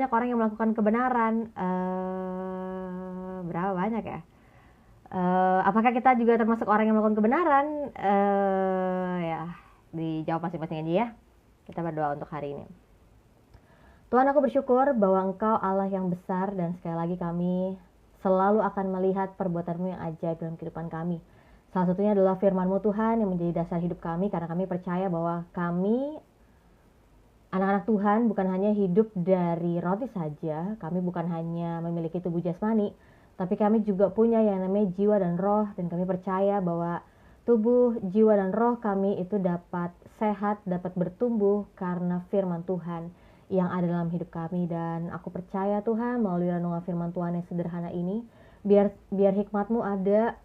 banyak orang yang melakukan kebenaran. Berapa banyak ya? Apakah kita juga termasuk orang yang melakukan kebenaran? Ya, dijawab masing-masing aja ya. Kita berdoa untuk hari ini. Tuhan, aku bersyukur bahwa Engkau Allah yang besar, dan sekali lagi kami selalu akan melihat perbuatan-Mu yang ajaib dalam kehidupan kami. Salah satunya adalah firman-Mu Tuhan yang menjadi dasar hidup kami, karena kami percaya bahwa kami anak-anak Tuhan bukan hanya hidup dari roti saja, kami bukan hanya memiliki tubuh jasmani, tapi kami juga punya yang namanya jiwa dan roh, dan kami percaya bahwa tubuh, jiwa, dan roh kami itu dapat sehat, dapat bertumbuh karena firman Tuhan yang ada dalam hidup kami. Dan aku percaya Tuhan, melalui renungan firman Tuhan yang sederhana ini, biar hikmat-Mu ada,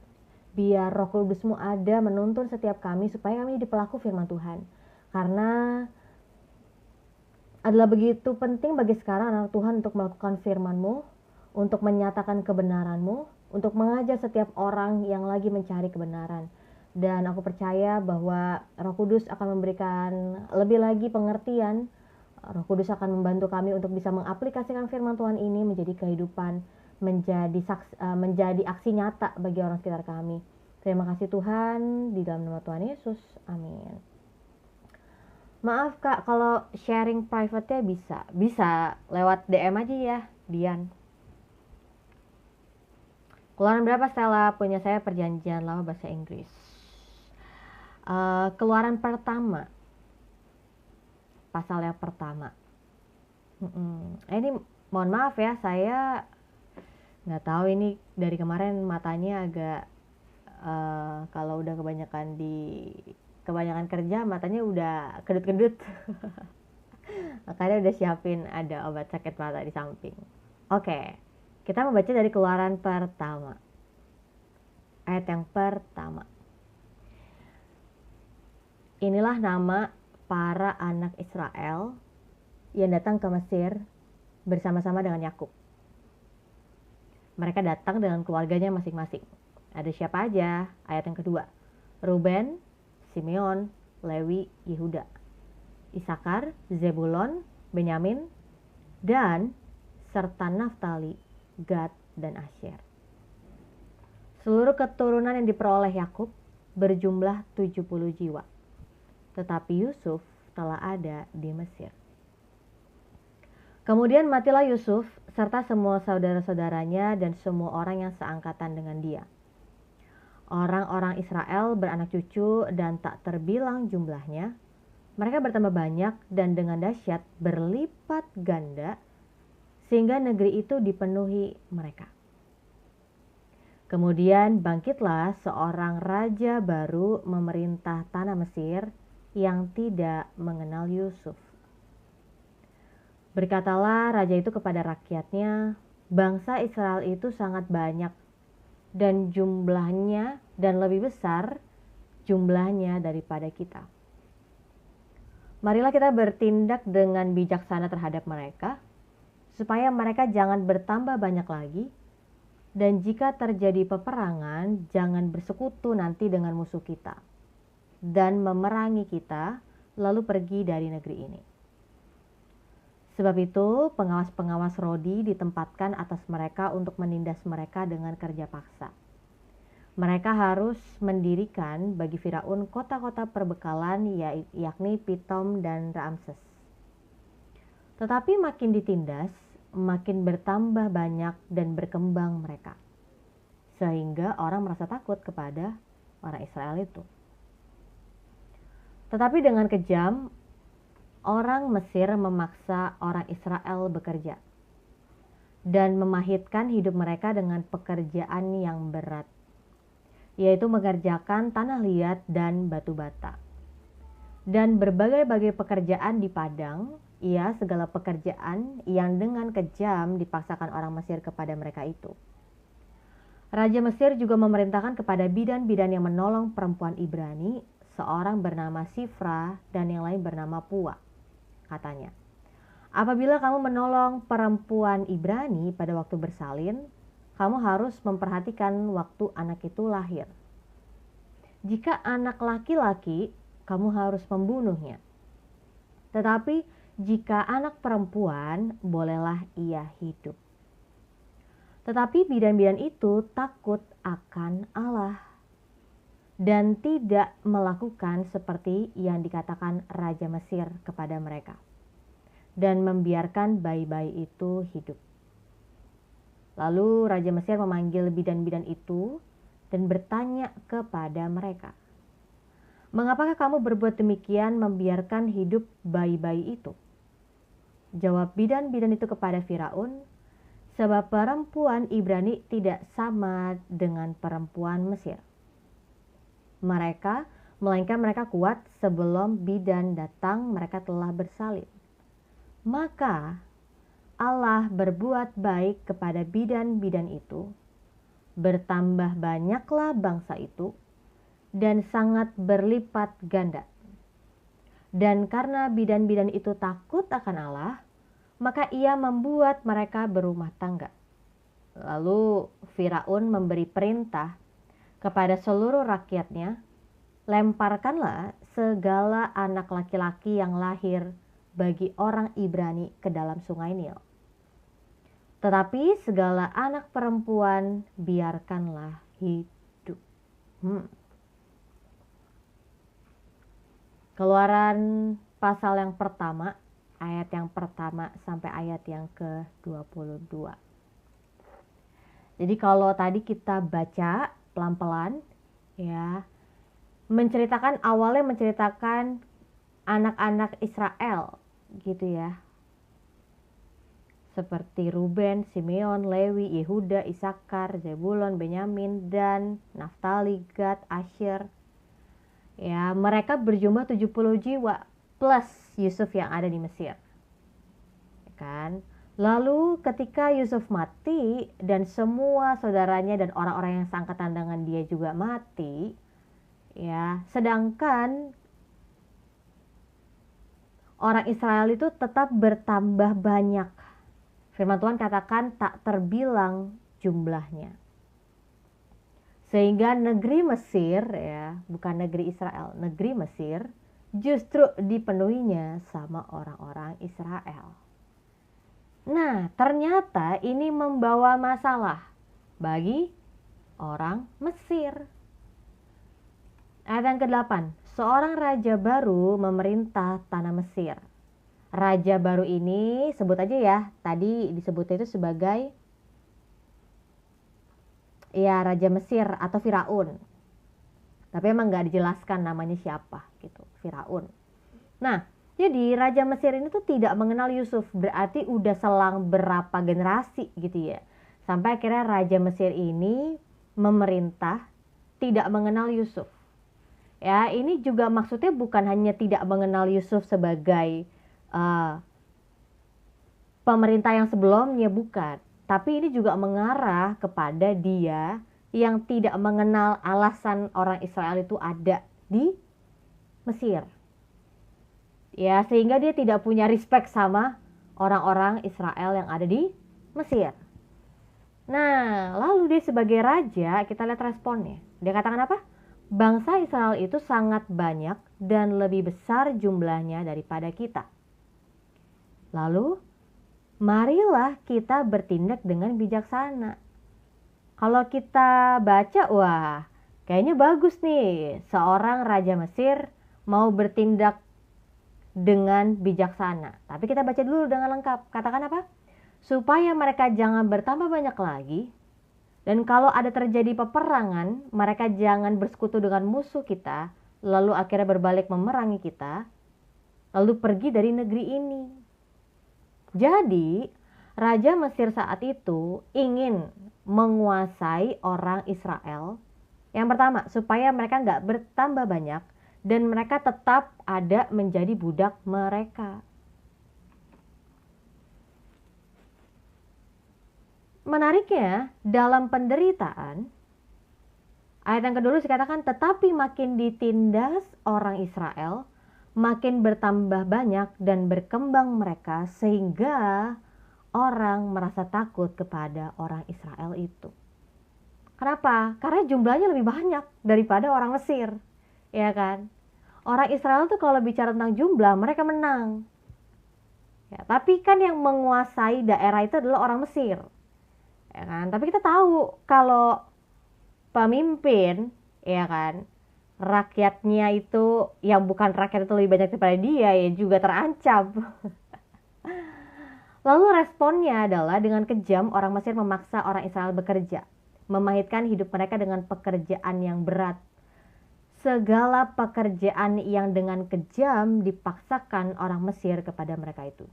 biar Roh Kudus-Mu ada menuntun setiap kami supaya kami jadi pelaku firman Tuhan. Karena adalah begitu penting bagi sekarang anak Tuhan untuk melakukan firman-Mu, untuk menyatakan kebenaran-Mu, untuk mengajar setiap orang yang lagi mencari kebenaran. Dan aku percaya bahwa Roh Kudus akan memberikan lebih lagi pengertian. Roh Kudus akan membantu kami untuk bisa mengaplikasikan firman Tuhan ini menjadi kehidupan, menjadi aksi nyata bagi orang sekitar kami. Terima kasih Tuhan, di dalam nama Tuhan Yesus, amin. Maaf Kak, kalau sharing private-nya bisa lewat DM aja ya, Dian. Keluaran berapa Stella? Punya saya Perjanjian Lama bahasa Inggris. Keluaran pertama, pasal yang pertama. Ini mohon maaf ya, saya nggak tahu ini dari kemarin matanya agak kalau udah kebanyakan kerja matanya udah kedut-kedut. Makanya udah siapin ada obat sakit mata di samping. Oke, kita membaca dari Keluaran pertama, ayat yang pertama. Inilah nama para anak Israel yang datang ke Mesir bersama-sama dengan Yakub. Mereka datang dengan keluarganya masing-masing. Ada siapa aja? Ayat yang kedua. Ruben, Simeon, Lewi, Yehuda, Isakar, Zebulon, Benyamin, dan serta Naftali, Gad, dan Asyer. Seluruh keturunan yang diperoleh Yakub berjumlah 70 jiwa. Tetapi Yusuf telah ada di Mesir. Kemudian matilah Yusuf serta semua saudara-saudaranya dan semua orang yang seangkatan dengan dia. Orang-orang Israel beranak cucu dan tak terbilang jumlahnya. Mereka bertambah banyak dan dengan dahsyat berlipat ganda sehingga negeri itu dipenuhi mereka. Kemudian bangkitlah seorang raja baru memerintah tanah Mesir yang tidak mengenal Yusuf. Berkatalah raja itu kepada rakyatnya, bangsa Israel itu sangat banyak dan jumlahnya dan lebih besar jumlahnya daripada kita. Marilah kita bertindak dengan bijaksana terhadap mereka, supaya mereka jangan bertambah banyak lagi, dan jika terjadi peperangan, jangan bersekutu nanti dengan musuh kita, dan memerangi kita, lalu pergi dari negeri ini. Sebab itu, pengawas-pengawas Rodi ditempatkan atas mereka untuk menindas mereka dengan kerja paksa. Mereka harus mendirikan bagi Firaun kota-kota perbekalan, yakni Pitom dan Ramses. Tetapi makin ditindas, makin bertambah banyak dan berkembang mereka, sehingga orang merasa takut kepada orang Israel itu. Tetapi dengan kejam, orang Mesir memaksa orang Israel bekerja dan memahitkan hidup mereka dengan pekerjaan yang berat, yaitu mengerjakan tanah liat dan batu bata, dan berbagai-bagai pekerjaan di padang, segala pekerjaan yang dengan kejam dipaksakan orang Mesir kepada mereka itu. Raja Mesir juga memerintahkan kepada bidan-bidan yang menolong perempuan Ibrani, seorang bernama Sifra dan yang lain bernama Pua. Katanya, apabila kamu menolong perempuan Ibrani pada waktu bersalin, kamu harus memperhatikan waktu anak itu lahir. Jika anak laki-laki, kamu harus membunuhnya. Tetapi jika anak perempuan, bolehlah ia hidup. Tetapi bidan-bidan itu takut akan Allah dan tidak melakukan seperti yang dikatakan Raja Mesir kepada mereka, dan membiarkan bayi-bayi itu hidup. Lalu Raja Mesir memanggil bidan-bidan itu dan bertanya kepada mereka, "Mengapakah kamu berbuat demikian, membiarkan hidup bayi-bayi itu?" Jawab bidan-bidan itu kepada Firaun, "Sebab perempuan Ibrani tidak sama dengan perempuan Mesir. Melainkan mereka kuat, sebelum bidan datang mereka telah bersalin. Maka Allah berbuat baik kepada bidan-bidan itu, bertambah banyaklah bangsa itu, dan sangat berlipat ganda. Dan karena bidan-bidan itu takut akan Allah, maka ia membuat mereka berumah tangga." Lalu Firaun memberi perintah kepada seluruh rakyatnya, "Lemparkanlah segala anak laki-laki yang lahir bagi orang Ibrani ke dalam sungai Nil. Tetapi segala anak perempuan biarkanlah hidup." Keluaran pasal yang pertama, ayat yang pertama sampai ayat yang ke-22. Jadi kalau tadi kita baca pelan-pelan ya, awalnya menceritakan anak-anak Israel gitu ya. Seperti Ruben, Simeon, Lewi, Yehuda, Isakar, Zebulon, Benyamin, Dan, Naftali, Gad, Asher. Ya, mereka berjumlah 70 jiwa plus Yusuf yang ada di Mesir. Kan? Lalu ketika Yusuf mati dan semua saudaranya dan orang-orang yang seangkatan dengan dia juga mati, ya, sedangkan orang Israel itu tetap bertambah banyak. Firman Tuhan katakan tak terbilang jumlahnya. Sehingga negeri Mesir, ya, bukan negeri Israel, negeri Mesir justru dipenuhinya sama orang-orang Israel. Nah, ternyata ini membawa masalah bagi orang Mesir. Ayat yang ke-8, seorang raja baru memerintah tanah Mesir. Raja baru ini sebut aja ya, tadi disebutnya itu sebagai ya Raja Mesir atau Firaun. Tapi emang gak dijelaskan namanya siapa gitu, Firaun. Nah, jadi Raja Mesir ini tuh tidak mengenal Yusuf, berarti udah selang berapa generasi gitu ya. Sampai akhirnya Raja Mesir ini memerintah tidak mengenal Yusuf. Ya, ini juga maksudnya bukan hanya tidak mengenal Yusuf sebagai pemerintah yang sebelumnya, bukan. Tapi ini juga mengarah kepada dia yang tidak mengenal alasan orang Israel itu ada di Mesir. Ya, sehingga dia tidak punya respect sama orang-orang Israel yang ada di Mesir. Nah, lalu dia sebagai raja, kita lihat responnya. Dia katakan apa? Bangsa Israel itu sangat banyak dan lebih besar jumlahnya daripada kita. Lalu, marilah kita bertindak dengan bijaksana. Kalau kita baca, wah, kayaknya bagus nih. Seorang Raja Mesir mau bertindak dengan bijaksana. Tapi kita baca dulu dengan lengkap. Katakan apa? Supaya mereka jangan bertambah banyak lagi. Dan kalau ada terjadi peperangan, mereka jangan bersekutu dengan musuh kita. Lalu akhirnya berbalik memerangi kita. Lalu pergi dari negeri ini. Jadi, Raja Mesir saat itu ingin menguasai orang Israel. Yang pertama, supaya mereka nggak bertambah banyak dan mereka tetap ada menjadi budak mereka. Menariknya, dalam penderitaan, ayat yang kedua dikatakan, tetapi makin ditindas orang Israel, makin bertambah banyak dan berkembang mereka sehingga orang merasa takut kepada orang Israel itu. Kenapa? Karena jumlahnya lebih banyak daripada orang Mesir, ya kan? Orang Israel tuh kalau bicara tentang jumlah mereka menang. Ya, tapi kan yang menguasai daerah itu adalah orang Mesir. Ya kan? Tapi kita tahu kalau pemimpin, ya kan, rakyatnya itu yang bukan rakyat itu lebih banyak daripada dia, ya juga terancam. Lalu responnya adalah dengan kejam orang Mesir memaksa orang Israel bekerja, memahitkan hidup mereka dengan pekerjaan yang berat. Segala pekerjaan yang dengan kejam dipaksakan orang Mesir kepada mereka itu.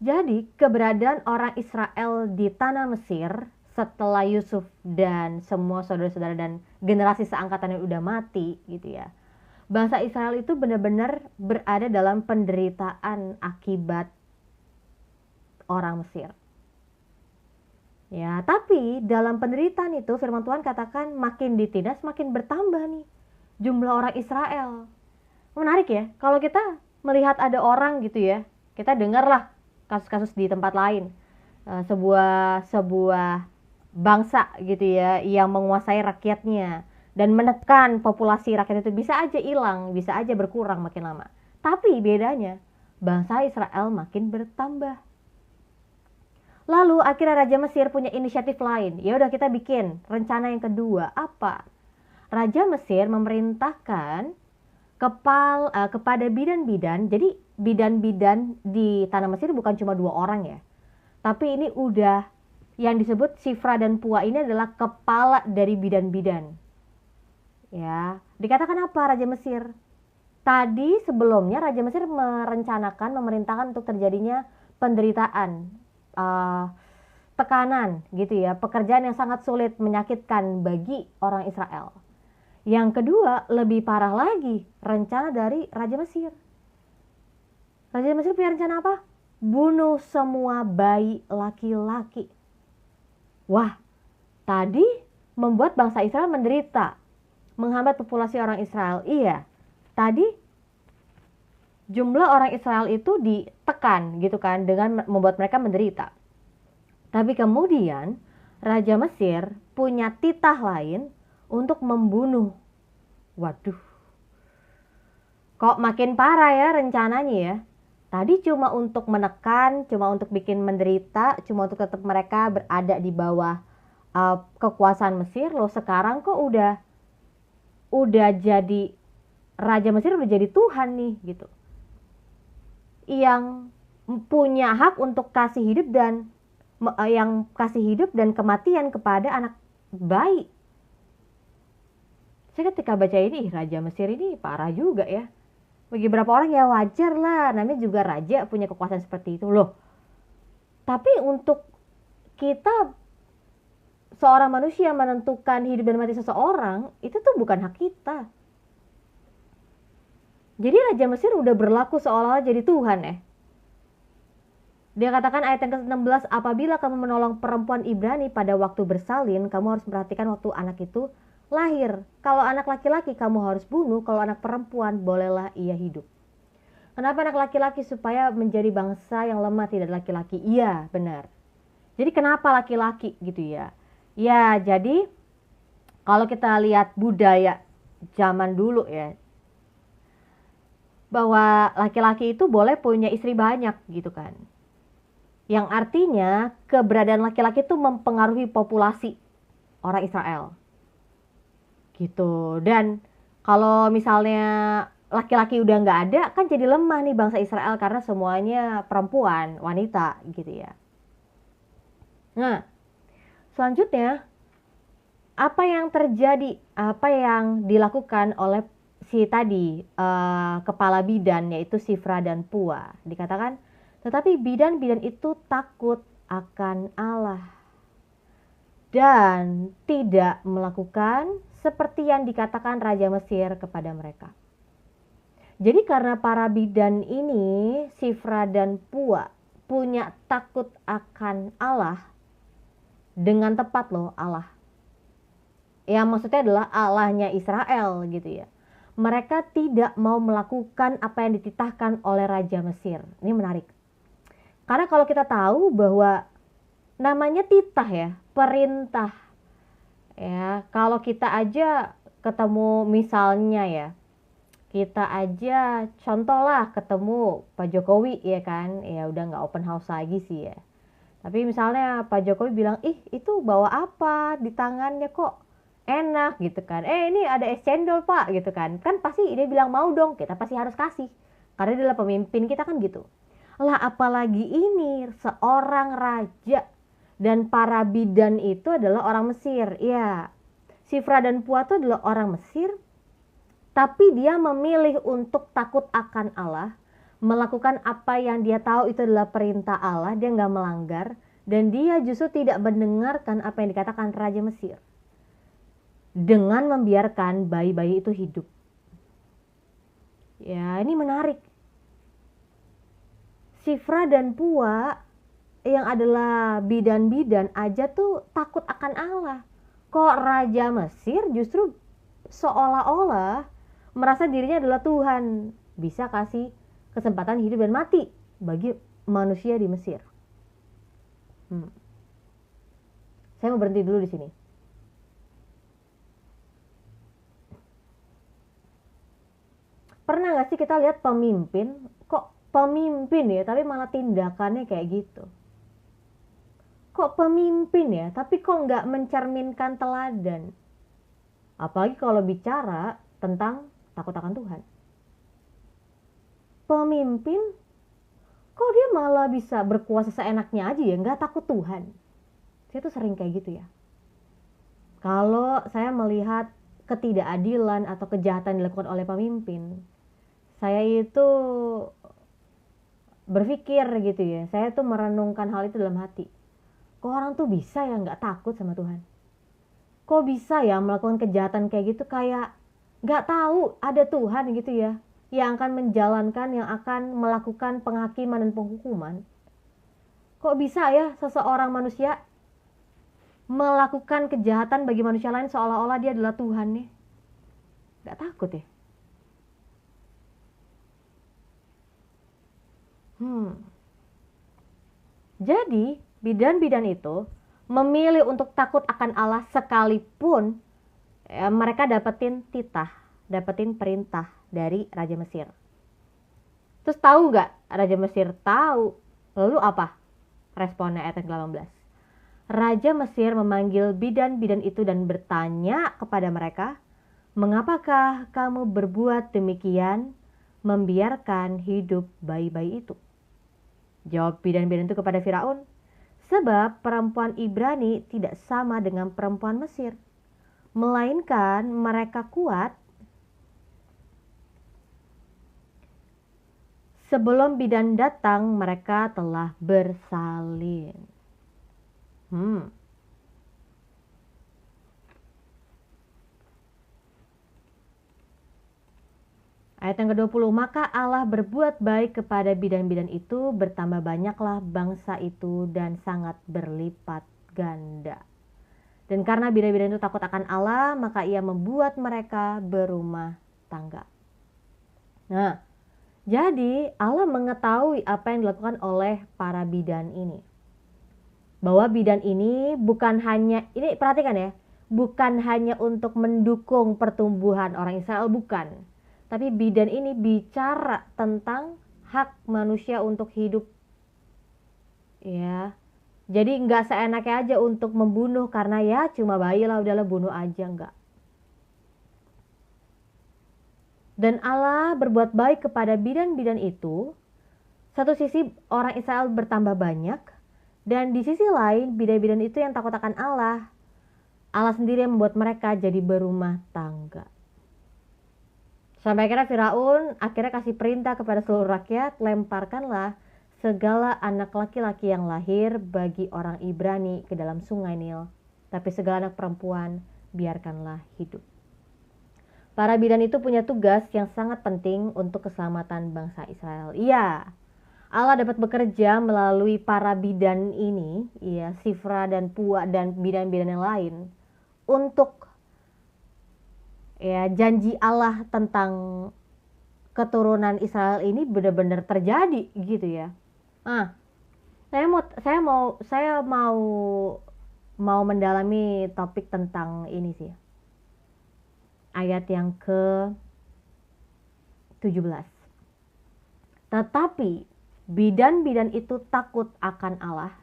Jadi keberadaan orang Israel di tanah Mesir setelah Yusuf dan semua saudara-saudara dan generasi seangkatan yang udah mati gitu ya. Bangsa Israel itu benar-benar berada dalam penderitaan akibat orang Mesir. Ya, tapi dalam penderitaan itu firman Tuhan katakan makin ditindas makin bertambah nih jumlah orang Israel. Menarik ya, kalau kita melihat ada orang gitu ya, kita dengarlah kasus-kasus di tempat lain. Sebuah bangsa gitu ya yang menguasai rakyatnya dan menekan populasi rakyat itu bisa aja hilang, bisa aja berkurang makin lama. Tapi bedanya bangsa Israel makin bertambah. Lalu akhirnya Raja Mesir punya inisiatif lain. Ya udah kita bikin rencana yang kedua. Apa? Raja Mesir memerintahkan kepada bidan-bidan. Jadi bidan-bidan di tanah Mesir bukan cuma 2 orang ya. Tapi ini udah yang disebut Sifra dan Pua ini adalah kepala dari bidan-bidan. Ya, dikatakan apa Raja Mesir? Tadi sebelumnya Raja Mesir memerintahkan untuk terjadinya penderitaan, tekanan gitu ya, pekerjaan yang sangat sulit menyakitkan bagi orang Israel. Yang kedua, lebih parah lagi, rencana dari Raja Mesir. Raja Mesir punya rencana apa? Bunuh semua bayi laki-laki. Wah, tadi membuat bangsa Israel menderita, menghambat populasi orang Israel. Iya, tadi jumlah orang Israel itu ditekan gitu kan, dengan membuat mereka menderita. Tapi kemudian Raja Mesir punya titah lain untuk membunuh. Waduh, kok makin parah ya rencananya ya. Tadi cuma untuk menekan, cuma untuk bikin menderita, cuma untuk tetap mereka berada di bawah kekuasaan Mesir. Loh sekarang kok udah jadi Raja Mesir, udah jadi Tuhan nih gitu. Yang punya hak untuk kasih hidup dan kematian kepada anak bayi. Saya ketika baca ini, Raja Mesir ini parah juga ya. Bagi beberapa orang ya wajar lah, namanya juga raja punya kekuasaan seperti itu loh. Tapi untuk kita seorang manusia menentukan hidup dan mati seseorang, itu tuh bukan hak kita. Jadi Raja Mesir udah berlaku seolah-olah jadi Tuhan ya. Dia katakan ayat yang ke-16, apabila kamu menolong perempuan Ibrani pada waktu bersalin, kamu harus memperhatikan waktu anak itu lahir. Kalau anak laki-laki kamu harus bunuh, kalau anak perempuan bolehlah ia hidup. Kenapa anak laki-laki? Supaya menjadi bangsa yang lemah, tidak laki-laki. Iya, benar. Jadi kenapa laki-laki gitu ya? Ya, jadi kalau kita lihat budaya zaman dulu ya, bahwa laki-laki itu boleh punya istri banyak gitu kan. Yang artinya keberadaan laki-laki itu mempengaruhi populasi orang Israel. Gitu. Dan kalau misalnya laki-laki udah nggak ada, kan jadi lemah nih bangsa Israel karena semuanya perempuan, wanita gitu ya. Nah, selanjutnya apa yang terjadi, apa yang dilakukan oleh si tadi kepala bidan yaitu Sifra dan Pua? Dikatakan, tetapi bidan-bidan itu takut akan Allah dan tidak melakukan seperti yang dikatakan Raja Mesir kepada mereka. Jadi karena para bidan ini, Sifra dan Pua, punya takut akan Allah, dengan tepat loh Allah. Yang maksudnya adalah Allahnya Israel gitu ya. Mereka tidak mau melakukan apa yang dititahkan oleh Raja Mesir. Ini menarik. Karena kalau kita tahu bahwa namanya titah ya, perintah. Ya, kalau kita aja ketemu misalnya ya, Kita aja contoh lah ketemu Pak Jokowi ya kan, ya udah nggak open house lagi sih ya. Tapi misalnya Pak Jokowi bilang, ih itu bawa apa di tangannya kok enak gitu kan. Ini ada es cendol Pak gitu kan. Kan pasti dia bilang mau dong, kita pasti harus kasih. Karena dia adalah pemimpin kita kan gitu. Lah apalagi ini seorang raja dan para bidan itu adalah orang Mesir. Ya, Sifra dan Pua itu adalah orang Mesir. Tapi dia memilih untuk takut akan Allah, melakukan apa yang dia tahu itu adalah perintah Allah, dia nggak melanggar, dan dia justru tidak mendengarkan apa yang dikatakan Raja Mesir. Dengan membiarkan bayi-bayi itu hidup. Ya, ini menarik. Sifra dan Pua yang adalah bidan-bidan aja tuh takut akan Allah. Kok Raja Mesir justru seolah-olah merasa dirinya adalah Tuhan, bisa kasih kesempatan hidup dan mati bagi manusia di Mesir. Saya mau berhenti dulu di sini. Pernah gak sih kita lihat pemimpin, kok pemimpin ya, tapi malah tindakannya kayak gitu? Kok pemimpin ya, tapi kok nggak mencerminkan teladan? Apalagi kalau bicara tentang takut akan Tuhan. Pemimpin, kok dia malah bisa berkuasa seenaknya aja ya, nggak takut Tuhan. Saya tuh sering kayak gitu ya. Kalau saya melihat ketidakadilan atau kejahatan dilakukan oleh pemimpin, saya itu berpikir gitu ya, saya tuh merenungkan hal itu dalam hati. Kok orang tuh bisa ya nggak takut sama Tuhan? Kok bisa ya melakukan kejahatan kayak gitu, kayak nggak tahu ada Tuhan gitu ya, yang akan menjalankan, yang akan melakukan penghakiman dan penghukuman. Kok bisa ya seseorang manusia melakukan kejahatan bagi manusia lain seolah-olah dia adalah Tuhan nih? Nggak takut ya? Jadi bidan-bidan itu memilih untuk takut akan Allah sekalipun mereka dapetin perintah dari Raja Mesir. Terus tahu gak Raja Mesir tahu? Lalu apa responnya ayat yang ke-18? Raja Mesir memanggil bidan-bidan itu dan bertanya kepada mereka, mengapakah kamu berbuat demikian, membiarkan hidup bayi-bayi itu? Jawab bidan-bidan itu kepada Firaun, sebab perempuan Ibrani tidak sama dengan perempuan Mesir, melainkan mereka kuat. Sebelum bidan datang, mereka telah bersalin. Ayat yang ke-20, maka Allah berbuat baik kepada bidan-bidan itu, bertambah banyaklah bangsa itu dan sangat berlipat ganda. Dan karena bidan-bidan itu takut akan Allah, maka ia membuat mereka berumah tangga. Nah, jadi Allah mengetahui apa yang dilakukan oleh para bidan ini. Bahwa bidan ini bukan hanya, ini perhatikan ya, bukan hanya untuk mendukung pertumbuhan orang Israel, bukan. Tapi bidan ini bicara tentang hak manusia untuk hidup. Ya, jadi nggak seenaknya aja untuk membunuh karena ya cuma bayi lah, udahlah bunuh aja, enggak. Dan Allah berbuat baik kepada bidan-bidan itu. Satu sisi orang Israel bertambah banyak, dan di sisi lain bidan-bidan itu yang takut akan Allah. Allah sendiri yang membuat mereka jadi berumah tangga. Sampai akhirnya Firaun kasih perintah kepada seluruh rakyat, lemparkanlah segala anak laki-laki yang lahir bagi orang Ibrani ke dalam sungai Nil, tapi segala anak perempuan biarkanlah hidup. Para bidan itu punya tugas yang sangat penting untuk keselamatan bangsa Israel. Iya, Allah dapat bekerja melalui para bidan ini, ya, Sifra dan Pua dan bidan-bidan yang lain, untuk ya janji Allah tentang keturunan Israel ini benar-benar terjadi gitu ya. Saya mau mendalami topik tentang ini sih. Ayat yang ke 17. Tetapi bidan-bidan itu takut akan Allah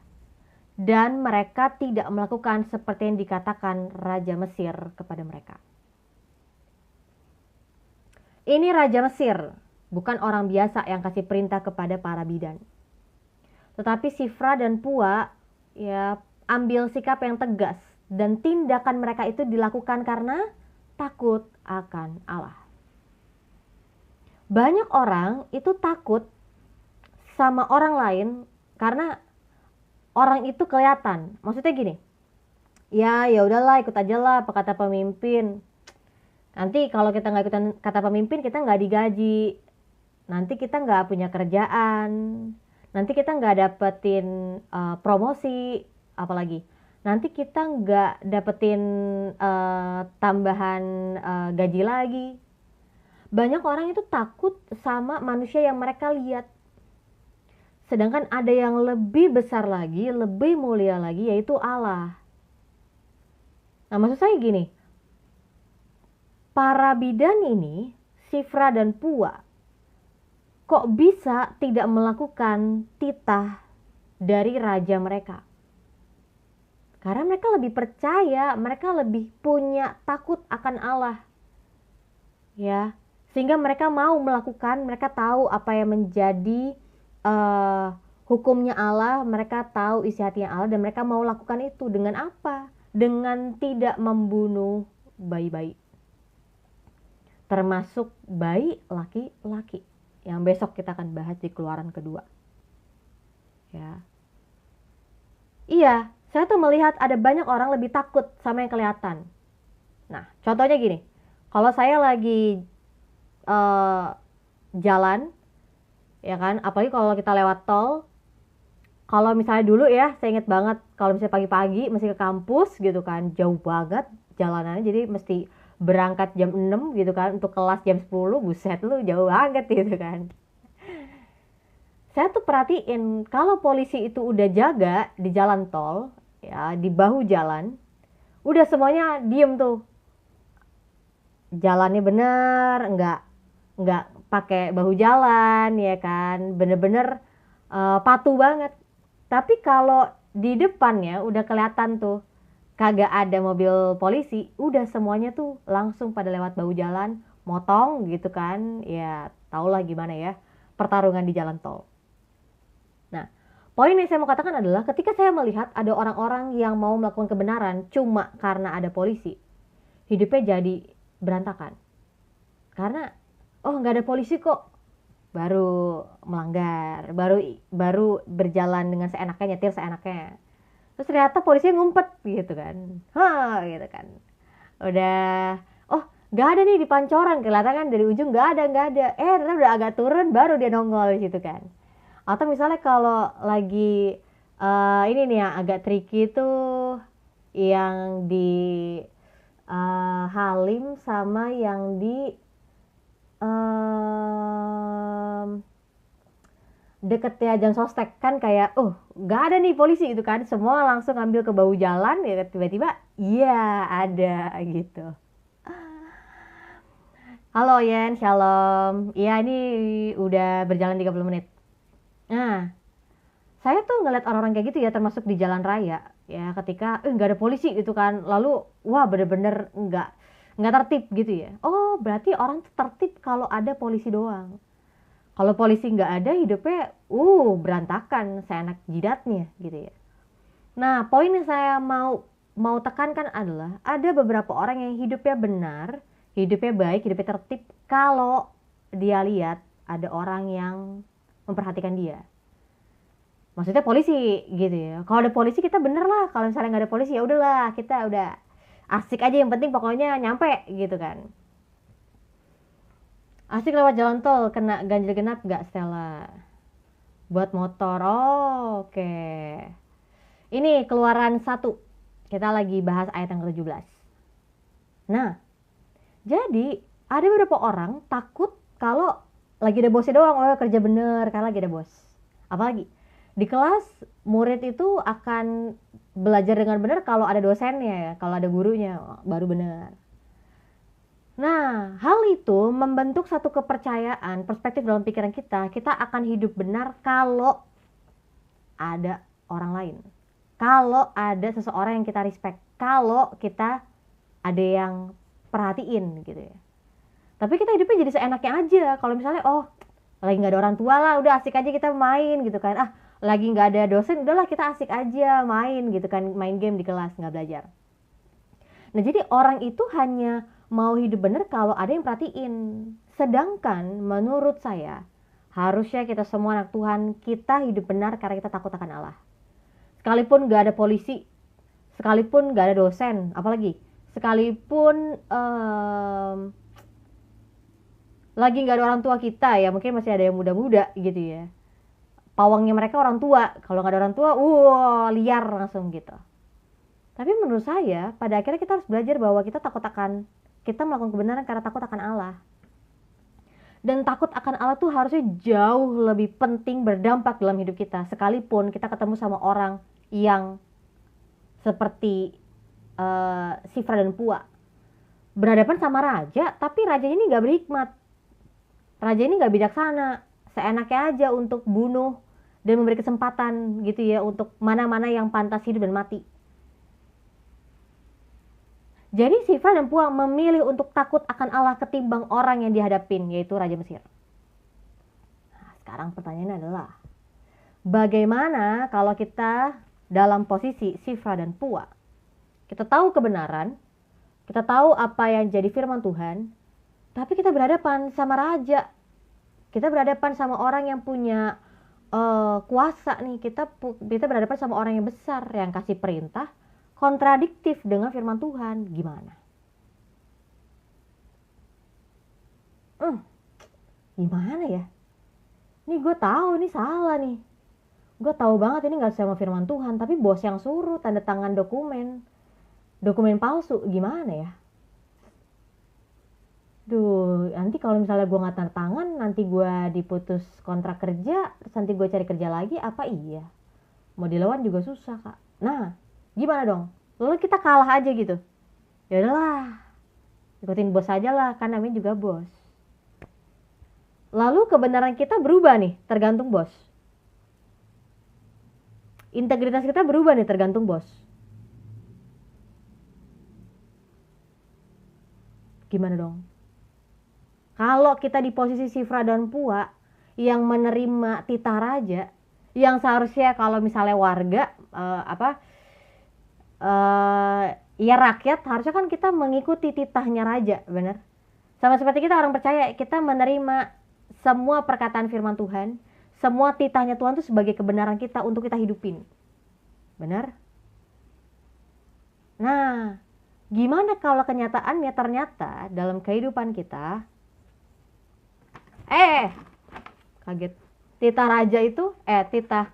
dan mereka tidak melakukan seperti yang dikatakan Raja Mesir kepada mereka. Ini Raja Mesir, bukan orang biasa yang kasih perintah kepada para bidan. Tetapi Sifra dan Pua ya ambil sikap yang tegas dan tindakan mereka itu dilakukan karena takut akan Allah. Banyak orang itu takut sama orang lain karena orang itu kelihatan. Maksudnya gini, ya udahlah ikut aja lah apa kata pemimpin. Nanti kalau kita nggak ikutan kata pemimpin kita nggak digaji. Nanti kita nggak punya kerjaan. Nanti kita nggak dapetin promosi, apalagi. Nanti kita nggak dapetin tambahan gaji lagi. Banyak orang itu takut sama manusia yang mereka lihat. Sedangkan ada yang lebih besar lagi, lebih mulia lagi, yaitu Allah. Nah, maksud saya gini, para bidan ini, Sifra dan Pua, kok bisa tidak melakukan titah dari raja mereka? Karena mereka lebih percaya, mereka lebih punya takut akan Allah. Ya, sehingga mereka mau melakukan, mereka tahu apa yang menjadi hukumnya Allah, mereka tahu isi hatinya Allah dan mereka mau lakukan itu dengan apa? Dengan tidak membunuh bayi-bayi. Termasuk bayi laki-laki yang besok kita akan bahas di Keluaran kedua. Ya. Iya, saya tuh melihat ada banyak orang lebih takut sama yang kelihatan. Nah, contohnya gini. Kalau saya lagi jalan, ya kan, apalagi kalau kita lewat tol, kalau misalnya dulu ya, saya inget banget kalau misalnya pagi-pagi mesti ke kampus gitu kan, jauh banget jalanannya, jadi mesti berangkat jam 6 gitu kan, untuk kelas jam 10, buset lu jauh banget gitu kan. Saya tuh perhatiin kalau polisi itu udah jaga di jalan tol, ya di bahu jalan, udah semuanya diem tuh, jalannya bener, nggak pakai bahu jalan ya kan, bener-bener patuh banget. Tapi kalau di depannya udah kelihatan tuh kagak ada mobil polisi, udah semuanya tuh langsung pada lewat bahu jalan, motong gitu kan, ya tau lah gimana ya pertarungan di jalan tol. Nah, poin yang saya mau katakan adalah ketika saya melihat ada orang-orang yang mau melakukan kebenaran cuma karena ada polisi, hidupnya jadi berantakan. Karena oh nggak ada polisi kok, baru melanggar, baru berjalan dengan seenaknya, nyetir seenaknya. Terus ternyata polisinya ngumpet gitu kan, gitu kan. Udah, oh nggak ada nih di pancoran, kelihatan kan dari ujung nggak ada. Ternyata udah agak turun baru dia nongol gitu kan. Atau misalnya kalau lagi ini nih yang agak tricky tuh, yang di Halim sama yang di deketnya Jam Sostek kan, kayak nggak ada nih polisi itu kan, semua langsung ambil ke bahu jalan ya, tiba-tiba iya ada gitu. Halo Yen, shalom. Iya ini udah berjalan 30 menit. Nah, saya tuh ngeliat orang-orang kayak gitu ya, termasuk di jalan raya ya, ketika nggak ada polisi gitu kan, lalu wah bener-bener nggak tertib gitu ya. Oh berarti orang tertib kalau ada polisi doang. Kalau polisi nggak ada, hidupnya berantakan, seenak jidatnya gitu ya. Nah, poin yang saya mau tekankan adalah ada beberapa orang yang hidupnya benar, hidupnya baik, hidupnya tertib kalau dia lihat ada orang yang memperhatikan dia. Maksudnya polisi gitu ya. Kalau ada polisi kita bener lah. Kalau misalnya nggak ada polisi ya udahlah, kita udah asik aja, yang penting pokoknya nyampe gitu kan. Asik lewat jalan tol, kena ganjil genap gak Stella? Buat motor, oke. Ini Keluaran 1, kita lagi bahas ayat yang ke-17. Nah, jadi ada beberapa orang takut kalau lagi ada bosnya doang, kerja bener karena lagi ada bos. Apalagi di kelas, murid itu akan belajar dengan benar kalau ada dosennya ya, kalau ada gurunya, baru benar. Nah, hal itu membentuk satu kepercayaan, perspektif dalam pikiran kita. Kita akan hidup benar kalau ada orang lain. Kalau ada seseorang yang kita respect. Kalau kita ada yang perhatiin gitu ya. Tapi kita hidupnya jadi seenaknya aja. Kalau misalnya, oh lagi nggak ada orang tua lah, udah asik aja kita main gitu kan. Ah, lagi nggak ada dosen, udahlah kita asik aja main gitu kan. Main game di kelas, nggak belajar. Nah, jadi orang itu hanya mau hidup benar kalau ada yang perhatiin. Sedangkan menurut saya, harusnya kita semua anak Tuhan, kita hidup benar karena kita takut akan Allah. Sekalipun gak ada polisi, sekalipun gak ada dosen, apalagi sekalipun lagi gak ada orang tua kita ya, mungkin masih ada yang muda-muda gitu ya. Pawangnya mereka orang tua, kalau gak ada orang tua, liar langsung gitu. Tapi menurut saya, pada akhirnya kita harus belajar bahwa kita melakukan kebenaran karena takut akan Allah. Dan takut akan Allah tuh harusnya jauh lebih penting berdampak dalam hidup kita. Sekalipun kita ketemu sama orang yang seperti Sifra dan Pua. Berhadapan sama raja, tapi rajanya ini gak berhikmat. Raja ini gak bijaksana. Seenaknya aja untuk bunuh dan memberi kesempatan gitu ya untuk mana-mana yang pantas hidup dan mati. Jadi Sifra dan Pua memilih untuk takut akan Allah ketimbang orang yang dihadapin, yaitu Raja Mesir. Nah, sekarang pertanyaannya adalah, bagaimana kalau kita dalam posisi Sifra dan Pua? Kita tahu kebenaran, kita tahu apa yang jadi firman Tuhan, tapi kita berhadapan sama raja. Kita berhadapan sama orang yang punya kuasa nih. Kita berhadapan sama orang yang besar, yang kasih perintah, kontradiktif dengan firman Tuhan. Gimana? Gimana ya? Ini gue tahu ini salah nih. Gue tahu banget ini gak sama firman Tuhan, tapi bos yang suruh tanda tangan dokumen palsu. Gimana ya? Duh, nanti kalau misalnya gue gak tanda tangan, nanti gue diputus kontrak kerja, terus nanti gue cari kerja lagi, apa iya? Mau dilawan juga susah, Kak. Nah, gimana dong? Lalu kita kalah aja gitu. Ya udahlah, ikutin bos aja lah, kan namanya juga bos. Lalu kebenaran kita berubah nih, tergantung bos. Integritas kita berubah nih, tergantung bos. Gimana dong? Kalau kita di posisi Sifra dan Pua yang menerima titah raja, yang seharusnya kalau misalnya warga ya rakyat, harusnya kan kita mengikuti titahnya raja, benar? Sama seperti kita orang percaya, kita menerima semua perkataan firman Tuhan, semua titahnya Tuhan itu sebagai kebenaran kita untuk kita hidupin. Benar? Nah, gimana kalau kenyataannya ternyata dalam kehidupan kita kaget. Titah raja itu titah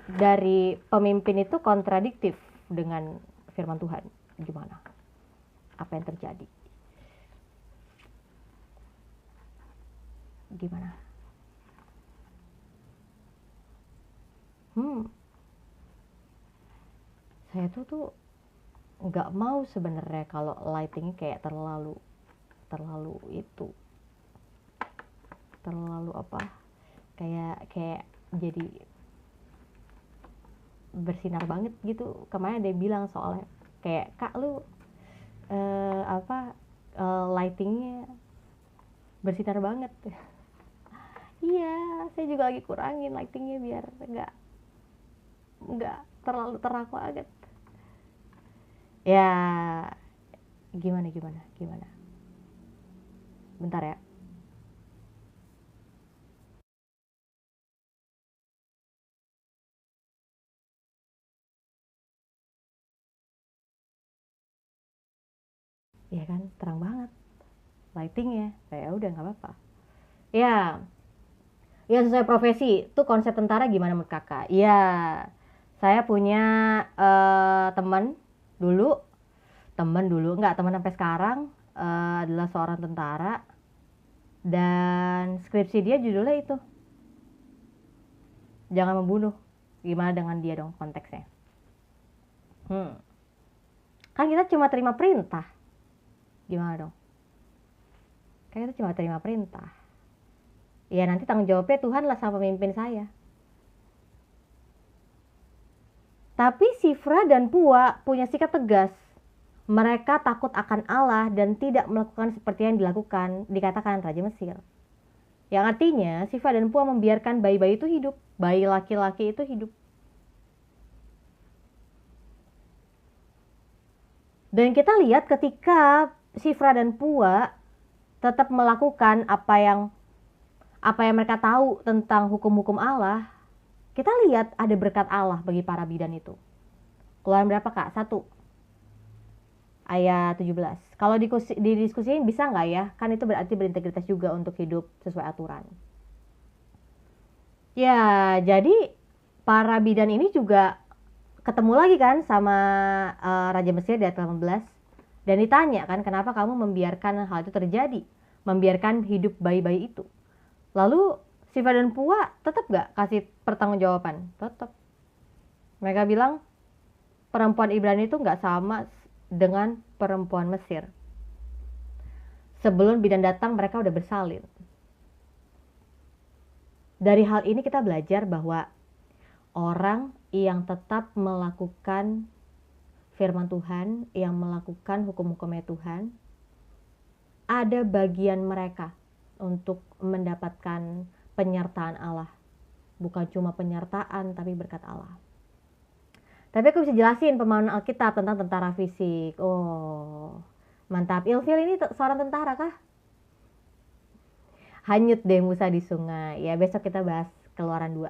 dari pemimpin itu kontradiktif dengan firman Tuhan. Gimana? Apa yang terjadi? Gimana? Saya tuh nggak mau sebenarnya kalau lightingnya kayak terlalu apa? Kayak jadi bersinar banget gitu. Kemarin ada yang bilang soalnya kayak, Kak lu lightingnya bersinar banget. Iya, saya juga lagi kurangin lightingnya biar nggak terlalu terang banget. Ya, gimana? Bentar ya. Iya kan, terang banget lightingnya. Ya udah nggak apa-apa. Ya sesuai profesi. Tuh konsep tentara gimana menurut kakak? Ya, saya punya teman dulu, nggak teman sampai sekarang, adalah seorang tentara, dan skripsi dia judulnya itu, jangan membunuh. Gimana dengan dia dong konteksnya? Kan kita cuma terima perintah. Gimana dong? Kan kita cuma terima perintah. Ya nanti tanggung jawabnya Tuhan lah sama pemimpin saya. Tapi Sifra dan Pua punya sikap tegas. Mereka takut akan Allah dan tidak melakukan seperti yang dikatakan Raja Mesir. Yang artinya Sifra dan Pua membiarkan bayi-bayi itu hidup. Bayi laki-laki itu hidup. Dan kita lihat ketika Sifra dan Pua tetap melakukan apa yang mereka tahu tentang hukum-hukum Allah, kita lihat ada berkat Allah bagi para bidan itu. Keluaran berapa kak? 1 ayat 17. Kalau didiskusiin bisa nggak ya? Kan itu berarti berintegritas juga untuk hidup sesuai aturan. Ya, jadi para bidan ini juga ketemu lagi kan sama Raja Mesir di ayat 18. Dan ditanya kan, kenapa kamu membiarkan hal itu terjadi? Membiarkan hidup bayi-bayi itu. Lalu Sifra dan Pua tetap gak kasih pertanggungjawaban? Tetap. Mereka bilang perempuan Ibrani itu gak sama dengan perempuan Mesir. Sebelum bidan datang mereka udah bersalin. Dari hal ini kita belajar bahwa orang yang tetap melakukan firman Tuhan, yang melakukan hukum-hukumnya Tuhan, ada bagian mereka untuk mendapatkan penyertaan Allah. Bukan cuma penyertaan, tapi berkat Allah. Tapi aku bisa jelasin pemahaman Alkitab tentang tentara fisik. Oh, mantap. Ilfil ini seorang tentara kah? Hanyut deh Musa di sungai. Ya besok kita bahas Keluaran 2.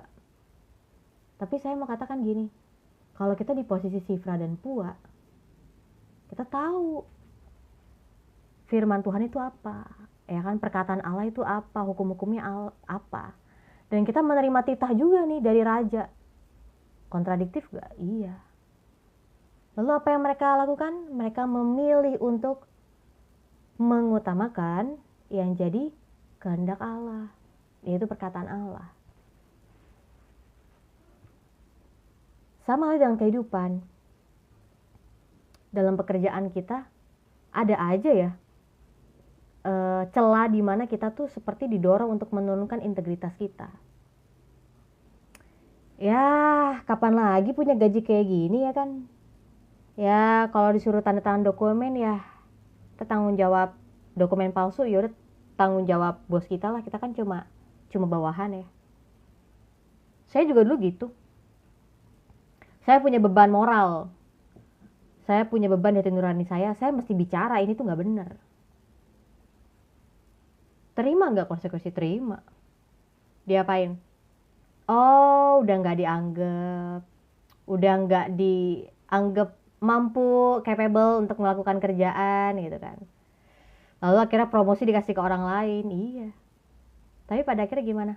Tapi saya mau katakan gini. Kalau kita di posisi Sifra dan Pua, kita tahu firman Tuhan itu apa. Ya kan, perkataan Allah itu apa, hukum-hukumnya apa. Dan kita menerima titah juga nih dari raja. Kontradiktif gak? Iya. Lalu apa yang mereka lakukan? Mereka memilih untuk mengutamakan yang jadi kehendak Allah, yaitu perkataan Allah. Sama halnya dalam kehidupan. Dalam pekerjaan kita, ada aja ya celah di mana kita tuh seperti didorong untuk menurunkan integritas kita. Ya, kapan lagi punya gaji kayak gini ya kan? Ya, kalau disuruh tanda tangan dokumen ya, kita tanggung jawab dokumen palsu, ya udah tanggung jawab bos kita lah. Kita kan cuma bawahan ya. Saya juga dulu gitu. Saya punya beban moral. Saya punya beban dari nurani saya mesti bicara, ini tuh nggak benar. Terima nggak konsekuensi? Terima. Diapain? Oh, udah nggak dianggap, udah nggak dianggap mampu, capable untuk melakukan kerjaan gitu kan. Lalu akhirnya promosi dikasih ke orang lain. Iya. Tapi pada akhirnya gimana?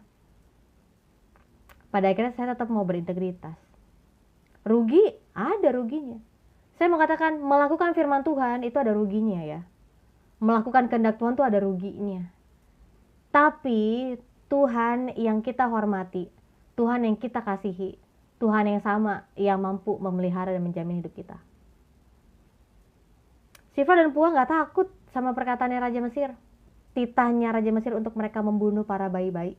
Pada akhirnya saya tetap mau berintegritas. Rugi? Ada ruginya. Saya mau katakan melakukan firman Tuhan itu ada ruginya ya. Melakukan kehendak Tuhan itu ada ruginya. Tapi Tuhan yang kita hormati, Tuhan yang kita kasihi, Tuhan yang sama yang mampu memelihara dan menjamin hidup kita. Sifra dan Pua gak takut sama perkataannya Raja Mesir. Titahnya Raja Mesir untuk mereka membunuh para bayi.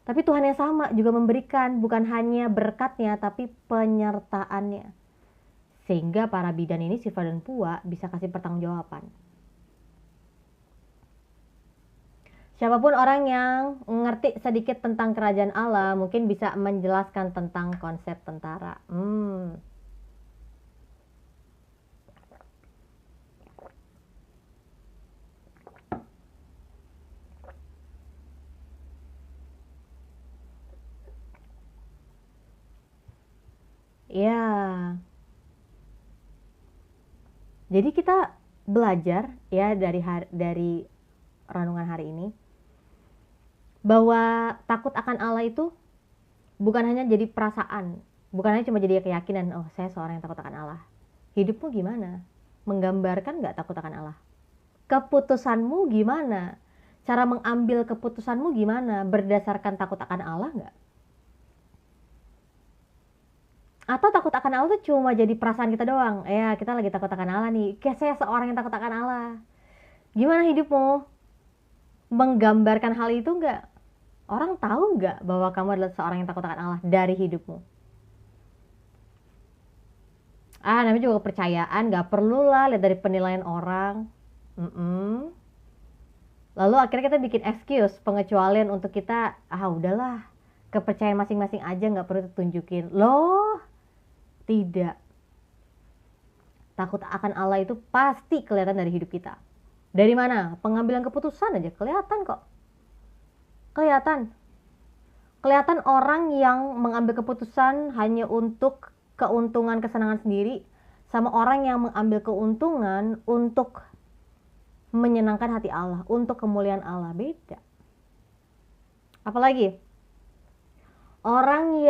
Tapi Tuhan yang sama juga memberikan bukan hanya berkatnya tapi penyertaannya. Sehingga para bidan ini, Sifra dan Pua, bisa kasih pertanggungjawaban. Siapapun orang yang ngerti sedikit tentang kerajaan Allah mungkin bisa menjelaskan tentang konsep tentara. Ya. Jadi kita belajar ya dari renungan hari ini bahwa takut akan Allah itu bukan hanya jadi perasaan, bukan hanya cuma jadi keyakinan, oh saya seorang yang takut akan Allah. Hidupmu gimana? Menggambarkan gak takut akan Allah? Keputusanmu gimana? Cara mengambil keputusanmu gimana? Berdasarkan takut akan Allah gak? Atau takut akan Allah tuh cuma jadi perasaan kita doang. Ya, kita lagi takut akan Allah nih. Kayak saya seorang yang takut akan Allah. Gimana hidupmu? Menggambarkan hal itu nggak? Orang tahu nggak bahwa kamu adalah seorang yang takut akan Allah dari hidupmu? Namanya juga kepercayaan. Nggak perlu lah lihat dari penilaian orang. Lalu akhirnya kita bikin excuse, pengecualian untuk kita, udahlah, kepercayaan masing-masing aja, nggak perlu ditunjukin. Loh, tidak. Takut akan Allah itu pasti kelihatan dari hidup kita. Dari mana? Pengambilan keputusan aja kelihatan kok. Kelihatan orang yang mengambil keputusan hanya untuk keuntungan, kesenangan sendiri, sama orang yang mengambil keuntungan untuk menyenangkan hati Allah, untuk kemuliaan Allah. Beda. Apalagi orang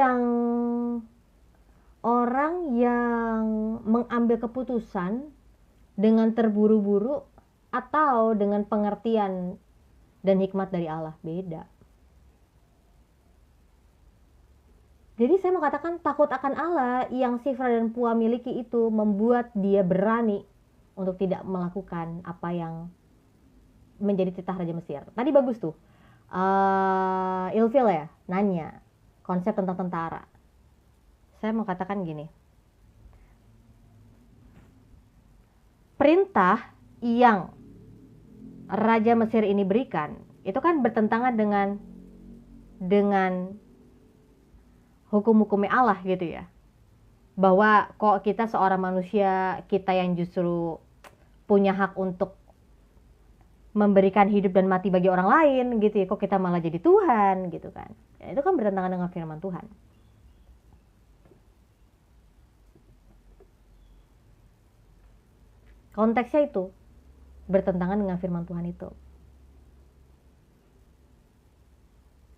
yang mengambil keputusan dengan terburu-buru atau dengan pengertian dan hikmat dari Allah. Beda. Jadi saya mau katakan takut akan Allah yang Shifra dan Pua miliki itu membuat dia berani untuk tidak melakukan apa yang menjadi titah Raja Mesir. Tadi bagus tuh. Ilfil ya, nanya konsep tentang tentara. Saya mau katakan gini. Perintah yang Raja Mesir ini berikan itu kan bertentangan dengan hukum-hukumnya Allah gitu ya. Bahwa kok kita seorang manusia, kita yang justru punya hak untuk memberikan hidup dan mati bagi orang lain gitu ya, kok kita malah jadi Tuhan gitu kan. Ya, itu kan bertentangan dengan firman Tuhan. Konteksnya itu bertentangan dengan firman Tuhan itu.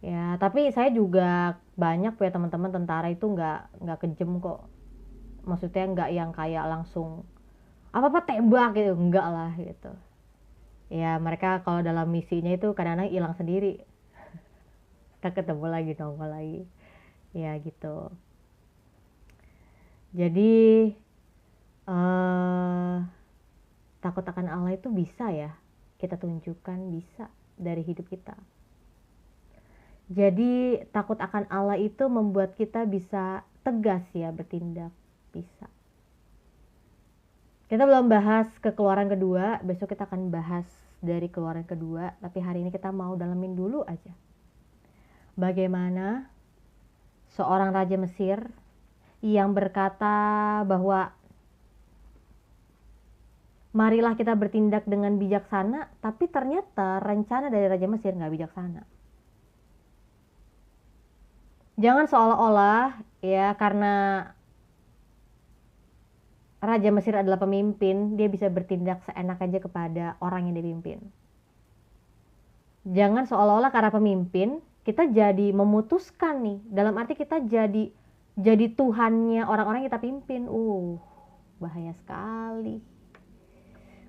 Ya, tapi saya juga banyak punya teman-teman tentara itu nggak kejem kok. Maksudnya nggak yang kayak langsung apa-apa tembak gitu, enggak lah gitu. Ya mereka kalau dalam misinya itu kadang-kadang hilang sendiri. Kita ketemu lagi, nongol lagi. Ya gitu. Jadi takut akan Allah itu bisa ya kita tunjukkan, bisa dari hidup kita. Jadi takut akan Allah itu membuat kita bisa tegas ya bertindak, bisa. Kita belum bahas ke keluaran kedua, besok kita akan bahas dari keluaran kedua, tapi hari ini kita mau dalemin dulu aja. Bagaimana seorang Raja Mesir yang berkata bahwa marilah kita bertindak dengan bijaksana, tapi ternyata rencana dari Raja Mesir nggak bijaksana. Jangan seolah-olah ya karena Raja Mesir adalah pemimpin, dia bisa bertindak seenak aja kepada orang yang dipimpin. Jangan seolah-olah karena pemimpin, kita jadi memutuskan nih. Dalam arti kita jadi Tuhannya orang-orang yang kita pimpin. Bahaya sekali.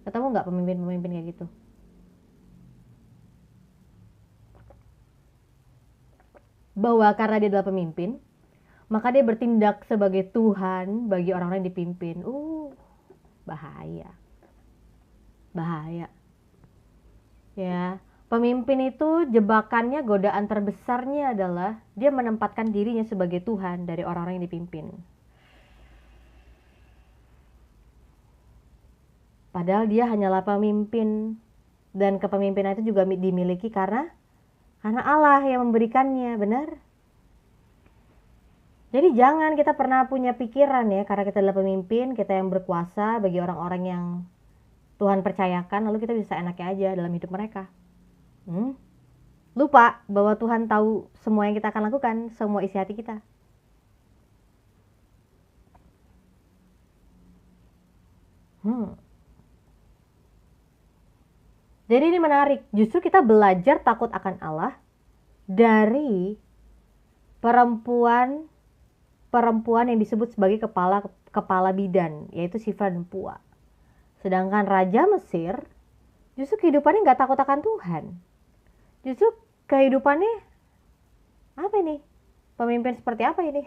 Ketemu nggak pemimpin-pemimpin kayak gitu? Bahwa karena dia adalah pemimpin, maka dia bertindak sebagai Tuhan bagi orang-orang yang dipimpin. Bahaya. Bahaya. Ya, pemimpin itu jebakannya, godaan terbesarnya adalah dia menempatkan dirinya sebagai Tuhan dari orang-orang yang dipimpin. Padahal dia hanyalah pemimpin, dan kepemimpinan itu juga dimiliki karena Allah yang memberikannya, benar? Jadi jangan kita pernah punya pikiran ya, karena kita adalah pemimpin, kita yang berkuasa bagi orang-orang yang Tuhan percayakan, lalu kita bisa enaknya aja dalam hidup mereka. Lupa bahwa Tuhan tahu semua yang kita akan lakukan, semua isi hati kita. Jadi ini menarik, justru kita belajar takut akan Allah dari perempuan yang disebut sebagai kepala bidan, yaitu Shifra dan Pua. Sedangkan Raja Mesir justru kehidupannya nggak takut akan Tuhan. Justru kehidupannya apa ini? Pemimpin seperti apa ini?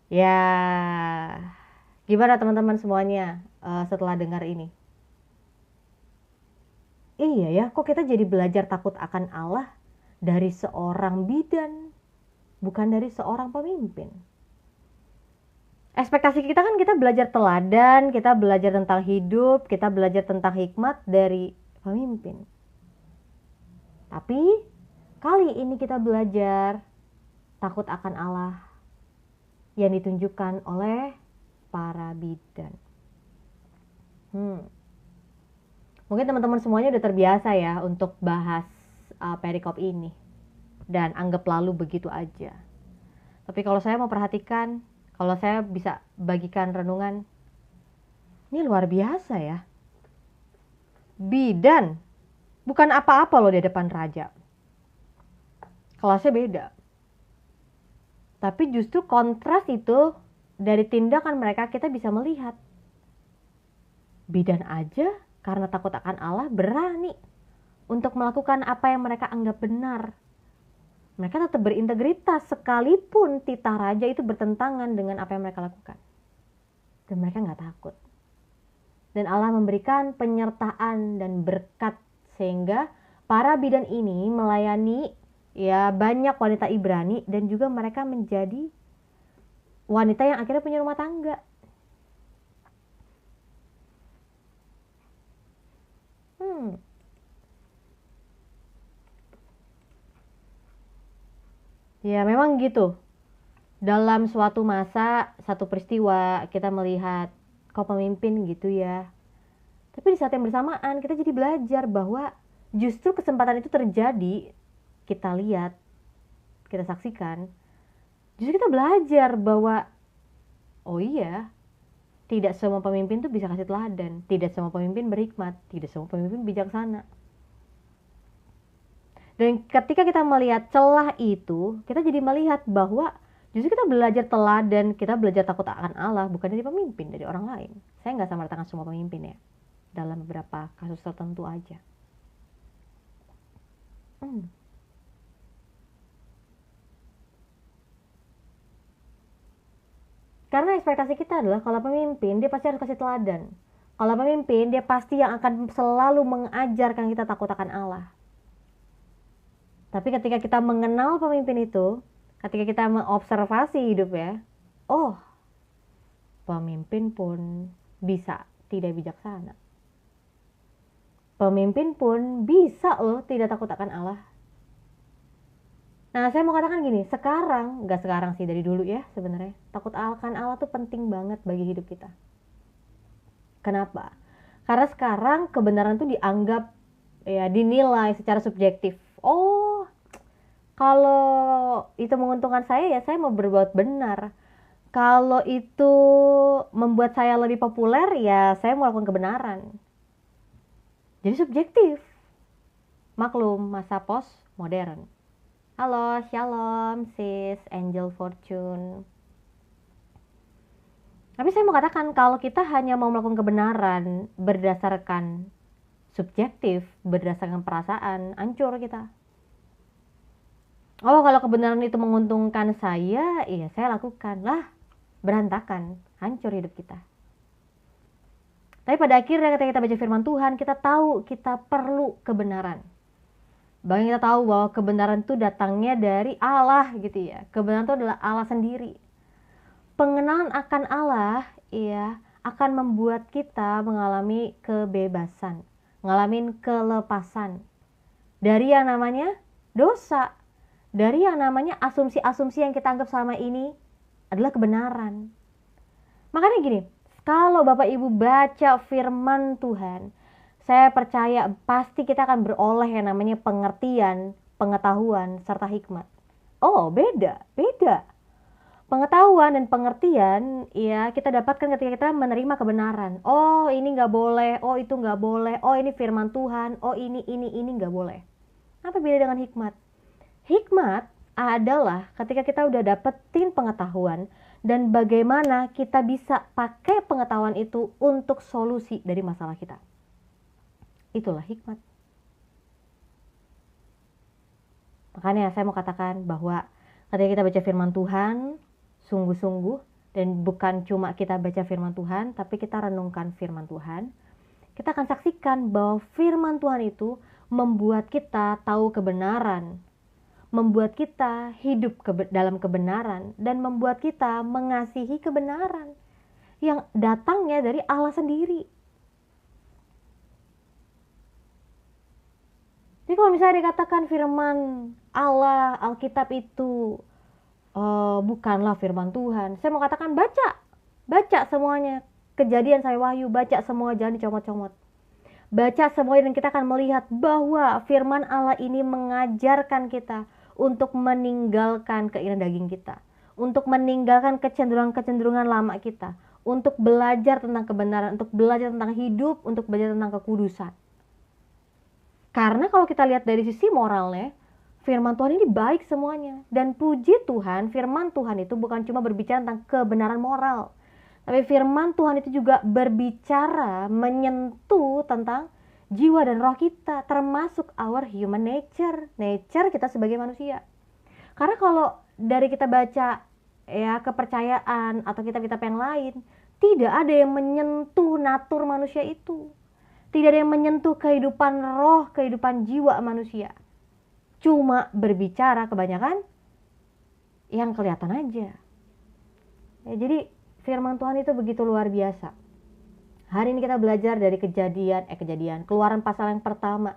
Ya, gimana teman-teman semuanya setelah dengar ini? Iya ya, kok kita jadi belajar takut akan Allah dari seorang bidan, bukan dari seorang pemimpin. Ekspektasi kita kan kita belajar teladan, kita belajar tentang hidup, kita belajar tentang hikmat dari pemimpin. Tapi kali ini kita belajar takut akan Allah yang ditunjukkan oleh para bidan. Mungkin teman-teman semuanya udah terbiasa ya untuk bahas perikop ini dan anggap lalu begitu aja. Tapi kalau saya mau perhatikan, kalau saya bisa bagikan renungan, ini luar biasa ya. Bidan bukan apa-apa loh di depan raja. Kelasnya beda. Tapi justru kontras itu dari tindakan mereka kita bisa melihat. Bidan aja karena takut akan Allah berani untuk melakukan apa yang mereka anggap benar. Mereka tetap berintegritas sekalipun titah raja itu bertentangan dengan apa yang mereka lakukan. Dan mereka nggak takut. Dan Allah memberikan penyertaan dan berkat sehingga para bidan ini melayani ya banyak wanita Ibrani dan juga mereka menjadi wanita yang akhirnya punya rumah tangga. Ya memang gitu. Dalam suatu masa, satu peristiwa kita melihat kok pemimpin gitu ya. Tapi di saat yang bersamaan kita jadi belajar bahwa justru kesempatan itu terjadi. Kita lihat, kita saksikan. Justru kita belajar bahwa oh iya, tidak semua pemimpin tuh bisa kasih teladan. Tidak semua pemimpin berhikmat. Tidak semua pemimpin bijaksana. Dan ketika kita melihat celah itu, kita jadi melihat bahwa justru kita belajar teladan, kita belajar takut akan Allah, bukan dari pemimpin, dari orang lain. Saya nggak sama dengan semua pemimpin ya, dalam beberapa kasus tertentu aja. Karena ekspektasi kita adalah kalau pemimpin, dia pasti harus kasih teladan. Kalau pemimpin, dia pasti yang akan selalu mengajarkan kita takut akan Allah. Tapi ketika kita mengenal pemimpin itu, ketika kita mengobservasi hidup ya, oh, pemimpin pun bisa tidak bijaksana. Pemimpin pun bisa loh tidak takut akan Allah. Nah, saya mau katakan gini, sekarang, gak sekarang sih, dari dulu ya sebenarnya, takut akan Allah tuh penting banget bagi hidup kita. Kenapa? Karena sekarang kebenaran tuh dianggap, ya dinilai secara subjektif. Oh, kalau itu menguntungkan saya ya saya mau berbuat benar. Kalau itu membuat saya lebih populer ya saya mau lakukan kebenaran. Jadi subjektif. Maklum masa pos modern. Halo, shalom sis Angel Fortune. Tapi saya mau katakan kalau kita hanya mau melakukan kebenaran berdasarkan subjektif, berdasarkan perasaan, hancur kita. Oh, kalau kebenaran itu menguntungkan saya, iya saya lakukan. Lah, berantakan, hancur hidup kita. Tapi pada akhirnya ketika kita baca firman Tuhan, kita tahu kita perlu kebenaran. Bahkan kita tahu bahwa kebenaran itu datangnya dari Allah gitu ya. Kebenaran itu adalah Allah sendiri. Pengenalan akan Allah, iya, akan membuat kita mengalami kebebasan, mengalami kelepasan dari yang namanya dosa. Dari yang namanya asumsi-asumsi yang kita anggap selama ini adalah kebenaran. Makanya gini, kalau Bapak Ibu baca firman Tuhan, saya percaya pasti kita akan beroleh yang namanya pengertian, pengetahuan, serta hikmat. Oh, beda. Pengetahuan dan pengertian, ya kita dapatkan ketika kita menerima kebenaran. Oh, ini nggak boleh, oh itu nggak boleh, oh ini firman Tuhan, oh ini nggak boleh. Apa beda dengan hikmat? Hikmat adalah ketika kita udah dapetin pengetahuan dan bagaimana kita bisa pakai pengetahuan itu untuk solusi dari masalah kita. Itulah hikmat. Makanya saya mau katakan bahwa Ketika kita baca firman Tuhan, sungguh-sungguh, dan bukan cuma kita baca firman Tuhan, tapi kita renungkan firman Tuhan, kita akan saksikan bahwa firman Tuhan itu membuat kita tahu kebenaran, membuat kita hidup dalam kebenaran, dan membuat kita mengasihi kebenaran yang datangnya dari Allah sendiri. Jadi kalau misalnya dikatakan firman Allah, Alkitab itu bukanlah firman Tuhan, saya mau katakan baca semuanya. Kejadian sampai Wahyu, baca semua, jangan dicomot-comot. Baca semuanya dan kita akan melihat bahwa firman Allah ini mengajarkan kita untuk meninggalkan keinginan daging kita, untuk meninggalkan kecenderungan-kecenderungan lama kita, untuk belajar tentang kebenaran, untuk belajar tentang hidup, untuk belajar tentang kekudusan. Karena kalau kita lihat dari sisi moralnya, firman Tuhan ini baik semuanya. Dan puji Tuhan, firman Tuhan itu bukan cuma berbicara tentang kebenaran moral, tapi firman Tuhan itu juga berbicara, menyentuh tentang jiwa dan roh kita, termasuk our human nature kita sebagai manusia. Karena kalau dari kita baca ya kepercayaan atau kitab-kitab yang lain, tidak ada yang menyentuh natur manusia itu. Tidak ada yang menyentuh kehidupan roh, kehidupan jiwa manusia. Cuma berbicara kebanyakan yang kelihatan aja. Ya, jadi firman Tuhan itu begitu luar biasa. Hari ini kita belajar dari kejadian, Keluaran pasal yang pertama.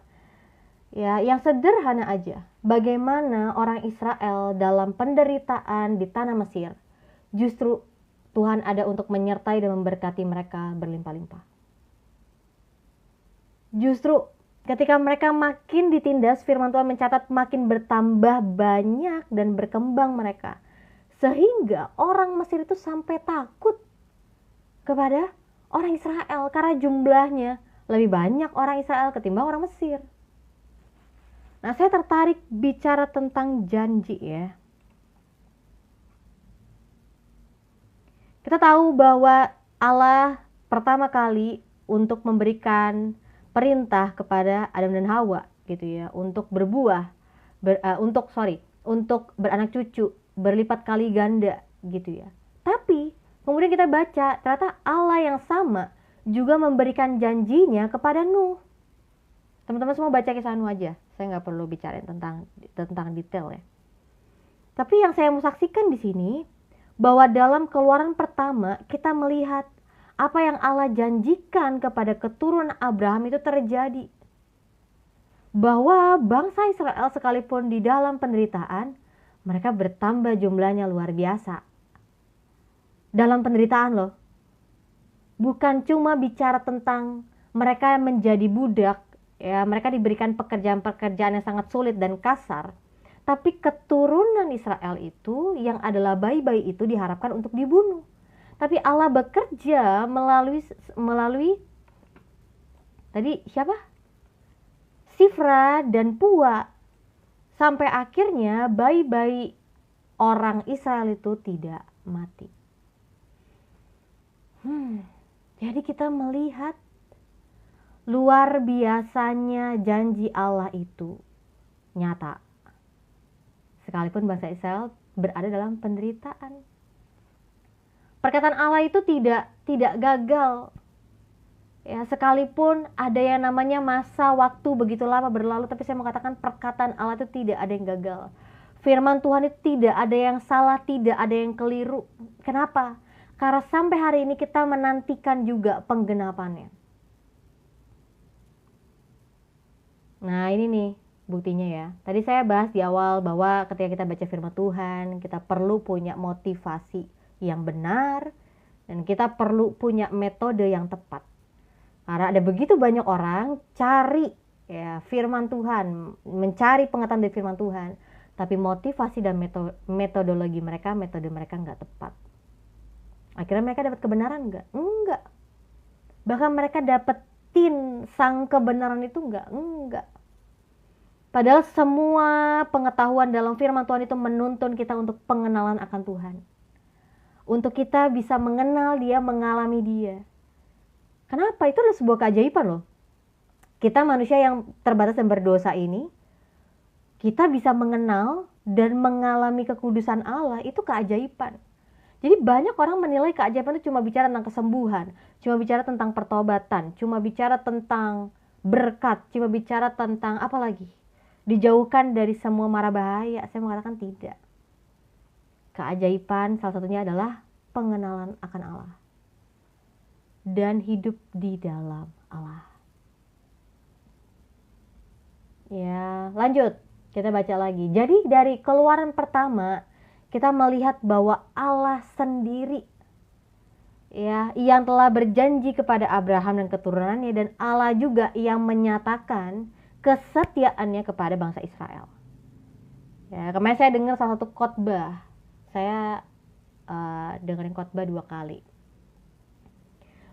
Ya, yang sederhana aja. Bagaimana orang Israel dalam penderitaan di tanah Mesir, justru Tuhan ada untuk menyertai dan memberkati mereka berlimpah-limpah. Justru ketika mereka makin ditindas, firman Tuhan mencatat makin bertambah banyak dan berkembang mereka. Sehingga orang Mesir itu sampai takut kepada orang Israel karena jumlahnya lebih banyak orang Israel ketimbang orang Mesir. Nah, saya tertarik bicara tentang janji ya. Kita tahu bahwa Allah pertama kali untuk memberikan perintah kepada Adam dan Hawa gitu ya, untuk berbuah, untuk beranak cucu, berlipat kali ganda gitu ya. Tapi kemudian kita baca, ternyata Allah yang sama juga memberikan janjinya kepada Nuh. Teman-teman semua baca kisah Nuh aja, saya nggak perlu bicarain tentang detail ya. Tapi yang saya mau saksikan di sini, bahwa dalam Keluaran pertama kita melihat apa yang Allah janjikan kepada keturunan Abraham itu terjadi. Bahwa bangsa Israel sekalipun di dalam penderitaan, mereka bertambah jumlahnya luar biasa. Dalam penderitaan loh. Bukan cuma bicara tentang mereka menjadi budak, ya mereka diberikan pekerjaan-pekerjaan yang sangat sulit dan kasar. Tapi keturunan Israel itu yang adalah bayi-bayi itu diharapkan untuk dibunuh. Tapi Allah bekerja melalui tadi siapa? Sifra dan Pua. Sampai akhirnya bayi-bayi orang Israel itu tidak mati. Jadi kita melihat luar biasanya janji Allah itu nyata. Sekalipun bangsa Israel berada dalam penderitaan. Perkataan Allah itu tidak gagal. Ya, sekalipun ada yang namanya masa waktu begitu lama berlalu, tapi saya mau katakan perkataan Allah itu tidak ada yang gagal. Firman Tuhan itu tidak ada yang salah, tidak ada yang keliru. Kenapa? Karena sampai hari ini kita menantikan juga penggenapannya. Nah, ini nih buktinya ya. Tadi saya bahas di awal bahwa ketika kita baca firman Tuhan, kita perlu punya motivasi yang benar dan kita perlu punya metode yang tepat. Karena ada begitu banyak orang cari ya firman Tuhan, mencari pengetahuan dari firman Tuhan, tapi motivasi dan metode mereka nggak tepat. Akhirnya mereka dapat kebenaran nggak? Enggak. Bahkan mereka dapetin sang kebenaran itu enggak. Padahal semua pengetahuan dalam firman Tuhan itu menuntun kita untuk pengenalan akan Tuhan. Untuk kita bisa mengenal Dia, mengalami Dia. Kenapa? Itu adalah sebuah keajaiban loh. Kita manusia yang terbatas dan berdosa ini kita bisa mengenal dan mengalami kekudusan Allah, itu keajaiban. Jadi banyak orang menilai keajaiban itu cuma bicara tentang kesembuhan, cuma bicara tentang pertobatan, cuma bicara tentang berkat, cuma bicara tentang apa lagi? Dijauhkan dari semua mara bahaya. Saya mengatakan tidak. Keajaiban salah satunya adalah pengenalan akan Allah dan hidup di dalam Allah. Ya, lanjut. Kita baca lagi. Jadi dari Keluaran pertama kita melihat bahwa Allah sendiri ya yang telah berjanji kepada Abraham dan keturunannya, dan Allah juga yang menyatakan kesetiaannya kepada bangsa Israel. Ya, kemarin saya dengar salah satu khotbah. Saya dengerin khotbah 2 kali.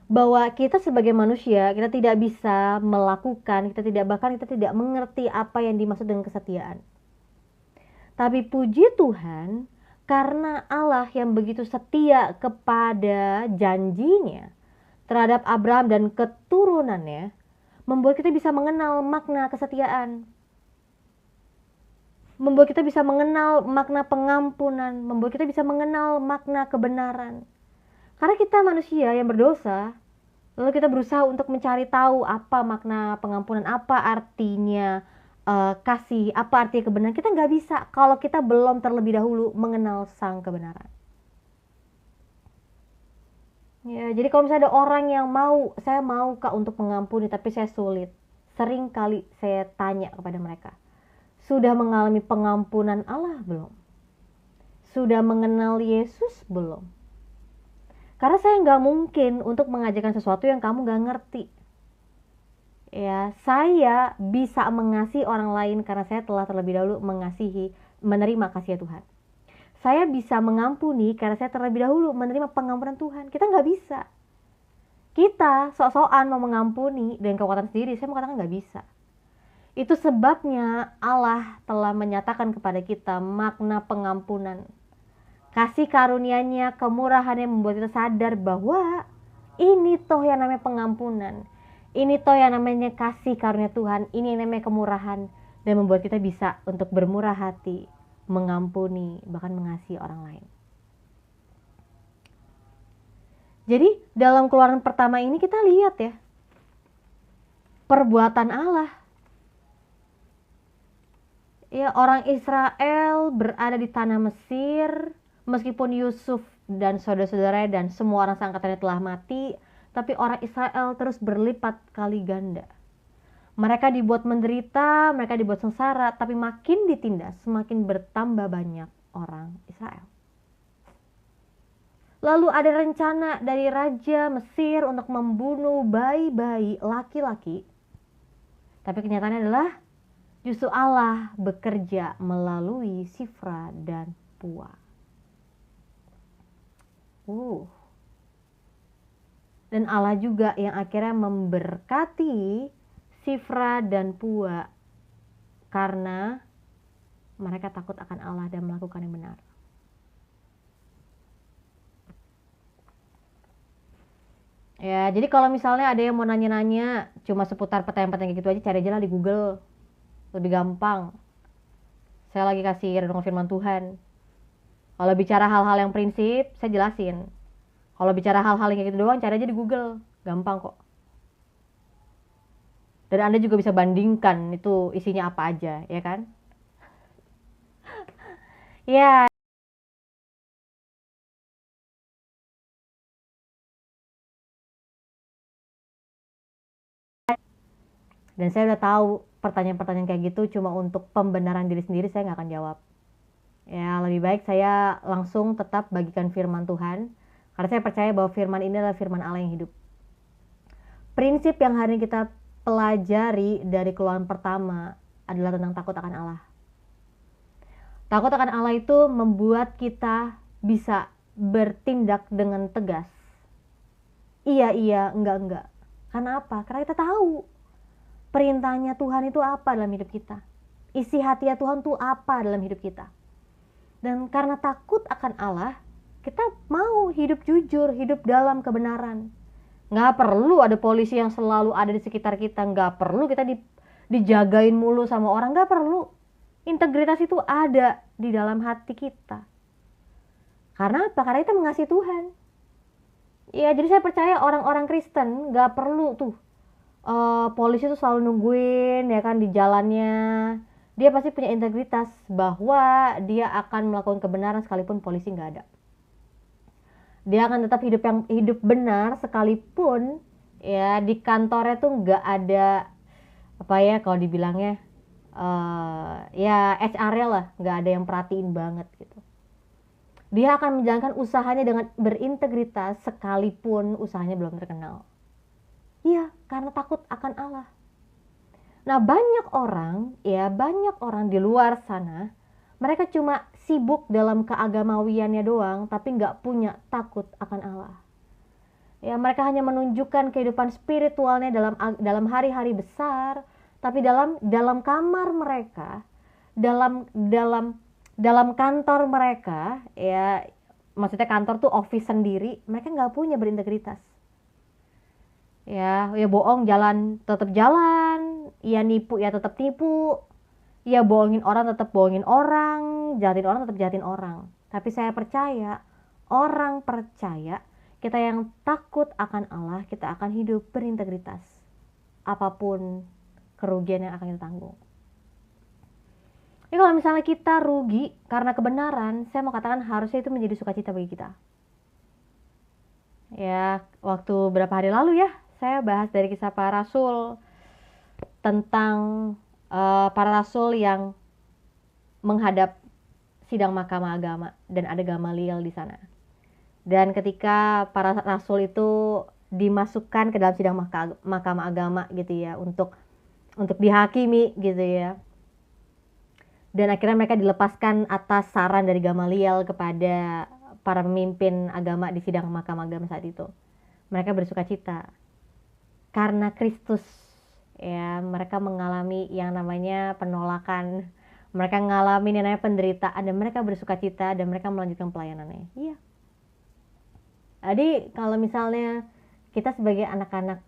Bahwa kita sebagai manusia, kita tidak bisa melakukan, kita tidak mengerti apa yang dimaksud dengan kesetiaan. Tapi puji Tuhan, karena Allah yang begitu setia kepada janjinya terhadap Abraham dan keturunannya, membuat kita bisa mengenal makna kesetiaan. Membuat kita bisa mengenal makna pengampunan, membuat kita bisa mengenal makna kebenaran. Karena kita manusia yang berdosa, lalu kita berusaha untuk mencari tahu apa makna pengampunan, apa artinya kasih, apa artinya kebenaran. Kita nggak bisa kalau kita belum terlebih dahulu mengenal sang kebenaran. Ya, jadi kalau misalnya ada orang yang saya mau Kak untuk mengampuni, tapi saya sulit. Sering kali saya tanya kepada mereka, sudah mengalami pengampunan Allah belum? Sudah mengenal Yesus belum? Karena saya nggak mungkin untuk mengajarkan sesuatu yang kamu nggak ngerti. Ya, saya bisa mengasihi orang lain karena saya telah terlebih dahulu menerima kasih Tuhan. Saya bisa mengampuni karena saya terlebih dahulu menerima pengampunan Tuhan. Kita nggak bisa. Kita sok-sokan mau mengampuni dengan kekuatan sendiri, saya mengatakan nggak bisa. Itu sebabnya Allah telah menyatakan kepada kita makna pengampunan. Kasih karunia-Nya, kemurahan-Nya membuat kita sadar bahwa ini toh yang namanya pengampunan. Ini toh yang namanya kasih karunia Tuhan. Ini yang namanya kemurahan. Dan membuat kita bisa untuk bermurah hati, mengampuni, bahkan mengasihi orang lain. Jadi dalam Keluaran pertama ini kita lihat ya, perbuatan Allah. Ya, orang Israel berada di tanah Mesir, meskipun Yusuf dan saudara-saudaranya dan semua orang seangkatannya telah mati, tapi orang Israel terus berlipat kali ganda. Mereka dibuat menderita, mereka dibuat sengsara, tapi makin ditindas, semakin bertambah banyak orang Israel. Lalu ada rencana dari Raja Mesir untuk membunuh bayi-bayi laki-laki. Tapi kenyataannya adalah justru Allah bekerja melalui Sifra dan Pua. Dan Allah juga yang akhirnya memberkati Sifra dan Pua karena mereka takut akan Allah dan melakukan yang benar. Ya, jadi kalau misalnya ada yang mau nanya-nanya cuma seputar pertanyaan-pertanyaan gitu aja, cari aja lah di Google. Lebih gampang. Saya lagi kasih renungan firman Tuhan. Kalau bicara hal-hal yang prinsip, saya jelasin. Kalau bicara hal-hal yang kayak gitu doang, cari aja di Google. Gampang kok. Dan Anda juga bisa bandingkan itu isinya apa aja, ya kan? Ya. Dan saya udah tahu pertanyaan-pertanyaan kayak gitu cuma untuk pembenaran diri sendiri, saya nggak akan jawab. Ya, lebih baik saya langsung tetap bagikan firman Tuhan. Karena saya percaya bahwa firman ini adalah firman Allah yang hidup. Prinsip yang hari ini kita pelajari dari Keluaran pertama adalah tentang takut akan Allah. Takut akan Allah itu membuat kita bisa bertindak dengan tegas. Iya, enggak. Karena apa? Karena kita tahu perintahnya Tuhan itu apa dalam hidup kita. Isi hati Tuhan itu apa dalam hidup kita. Dan karena takut akan Allah, kita mau hidup jujur, hidup dalam kebenaran. Nggak perlu ada polisi yang selalu ada di sekitar kita. Nggak perlu kita dijagain mulu sama orang. Nggak perlu. Integritas itu ada di dalam hati kita. Karena apa? Karena kita mengasihi Tuhan. Ya, jadi saya percaya orang-orang Kristen gak perlu tuh polisi tuh selalu nungguin ya kan di jalannya. Dia pasti punya integritas bahwa dia akan melakukan kebenaran sekalipun polisi nggak ada. Dia akan tetap hidup benar sekalipun ya di kantornya tuh nggak ada apa ya kalau dibilangnya ya HR-nya lah, nggak ada yang perhatiin banget gitu. Dia akan menjalankan usahanya dengan berintegritas sekalipun usahanya belum terkenal. Iya, karena takut akan Allah. Nah, banyak orang di luar sana, mereka cuma sibuk dalam keagamawiannya doang, tapi nggak punya takut akan Allah. Ya, mereka hanya menunjukkan kehidupan spiritualnya dalam hari-hari besar, tapi dalam kamar mereka, dalam kantor mereka, ya maksudnya kantor tuh office sendiri, mereka nggak punya berintegritas. Ya bohong tetap jalan, ya nipu ya tetap tipu, ya bohongin orang tetap bohongin orang, jahatin orang tetap jahatin orang. Tapi saya percaya, orang percaya, kita yang takut akan Allah, kita akan hidup berintegritas apapun kerugian yang akan kita tanggung. Jadi kalau misalnya kita rugi karena kebenaran, saya mau katakan harusnya itu menjadi sukacita bagi kita. Ya, waktu berapa hari lalu ya, saya bahas dari kisah para rasul tentang para rasul yang menghadap sidang mahkamah agama dan ada Gamaliel di sana. Dan ketika para rasul itu dimasukkan ke dalam sidang mahkamah agama gitu ya untuk dihakimi gitu ya. Dan akhirnya mereka dilepaskan atas saran dari Gamaliel kepada para pemimpin agama di sidang mahkamah agama saat itu. Mereka bersukacita karena Kristus, ya mereka mengalami yang namanya penolakan, mereka mengalami yang namanya penderitaan, dan mereka bersukacita dan mereka melanjutkan pelayanannya. Iya. Jadi kalau misalnya kita sebagai anak-anak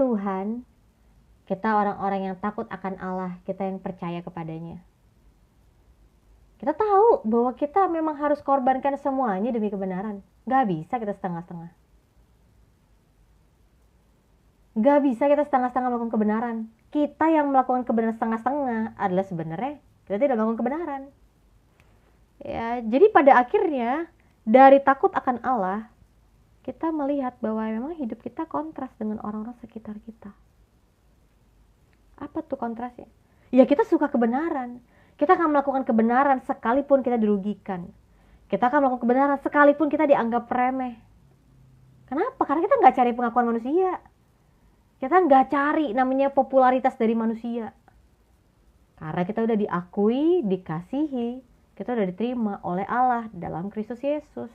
Tuhan, kita orang-orang yang takut akan Allah, kita yang percaya kepadanya, kita tahu bahwa kita memang harus korbankan semuanya demi kebenaran. Gak bisa kita setengah-setengah. Gak bisa kita setengah-setengah melakukan kebenaran. Kita yang melakukan kebenaran setengah-setengah adalah sebenarnya kita tidak melakukan kebenaran. Ya, jadi pada akhirnya dari takut akan Allah, kita melihat bahwa memang hidup kita kontras dengan orang-orang sekitar kita. Apa tuh kontrasnya? Ya kita suka kebenaran. Kita akan melakukan kebenaran sekalipun kita dirugikan. Kita akan melakukan kebenaran sekalipun kita dianggap remeh. Kenapa? Karena kita nggak cari pengakuan manusia. Kita nggak cari namanya popularitas dari manusia. Karena kita udah diakui, dikasihi, kita udah diterima oleh Allah dalam Kristus Yesus.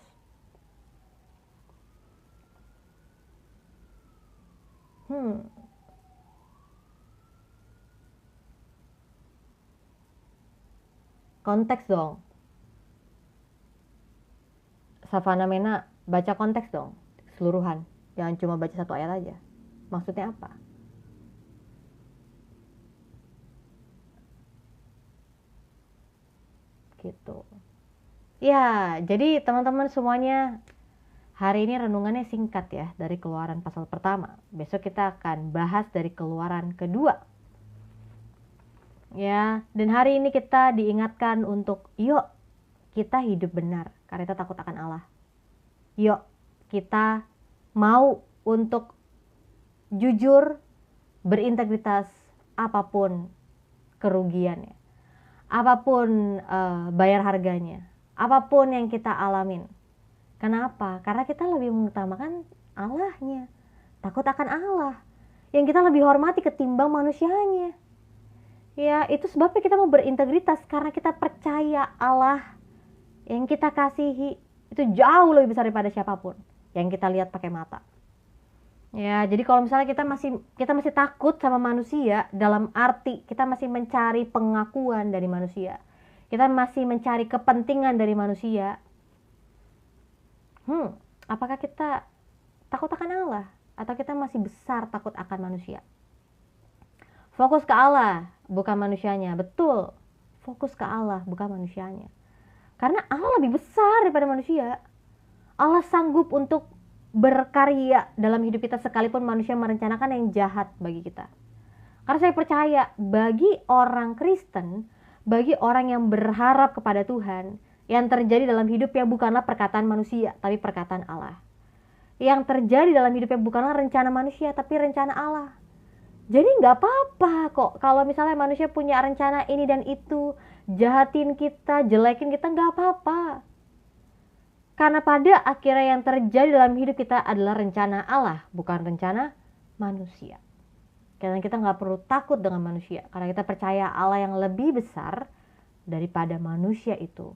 Konteks dong. Savana Mena, baca konteks dong, keseluruhan. Jangan cuma baca satu ayat aja. Maksudnya apa? Gitu. Ya, jadi teman-teman semuanya, hari ini renungannya singkat ya, dari Keluaran pasal pertama. Besok kita akan bahas dari Keluaran kedua. Ya, dan hari ini kita diingatkan untuk yuk kita hidup benar karena kita takut akan Allah. Yuk kita mau untuk jujur, berintegritas apapun kerugiannya, apapun bayar harganya, apapun yang kita alamin. Kenapa? Karena kita lebih mengutamakan Allahnya, takut akan Allah, yang kita lebih hormati ketimbang manusianya. Ya, itu sebabnya kita mau berintegritas, karena kita percaya Allah yang kita kasihi itu jauh lebih besar daripada siapapun yang kita lihat pakai mata. Ya, jadi kalau misalnya kita masih takut sama manusia, dalam arti kita masih mencari pengakuan dari manusia, kita masih mencari kepentingan dari manusia, apakah kita takut akan Allah atau kita masih besar takut akan manusia? Fokus ke Allah, bukan manusianya. Betul, Fokus ke Allah, bukan manusianya. Karena Allah lebih besar daripada manusia. Allah sanggup untuk berkarya dalam hidup kita sekalipun manusia merencanakan yang jahat bagi kita. Karena saya percaya bagi orang Kristen, bagi orang yang berharap kepada Tuhan, yang terjadi dalam hidupnya bukanlah perkataan manusia, tapi perkataan Allah. Yang terjadi dalam hidupnya bukanlah rencana manusia, tapi rencana Allah. Jadi nggak apa-apa kok kalau misalnya manusia punya rencana ini dan itu, jahatin kita, jelekin kita, nggak apa-apa. Karena pada akhirnya yang terjadi dalam hidup kita adalah rencana Allah, bukan rencana manusia. Karena kita nggak perlu takut dengan manusia, karena kita percaya Allah yang lebih besar daripada manusia itu.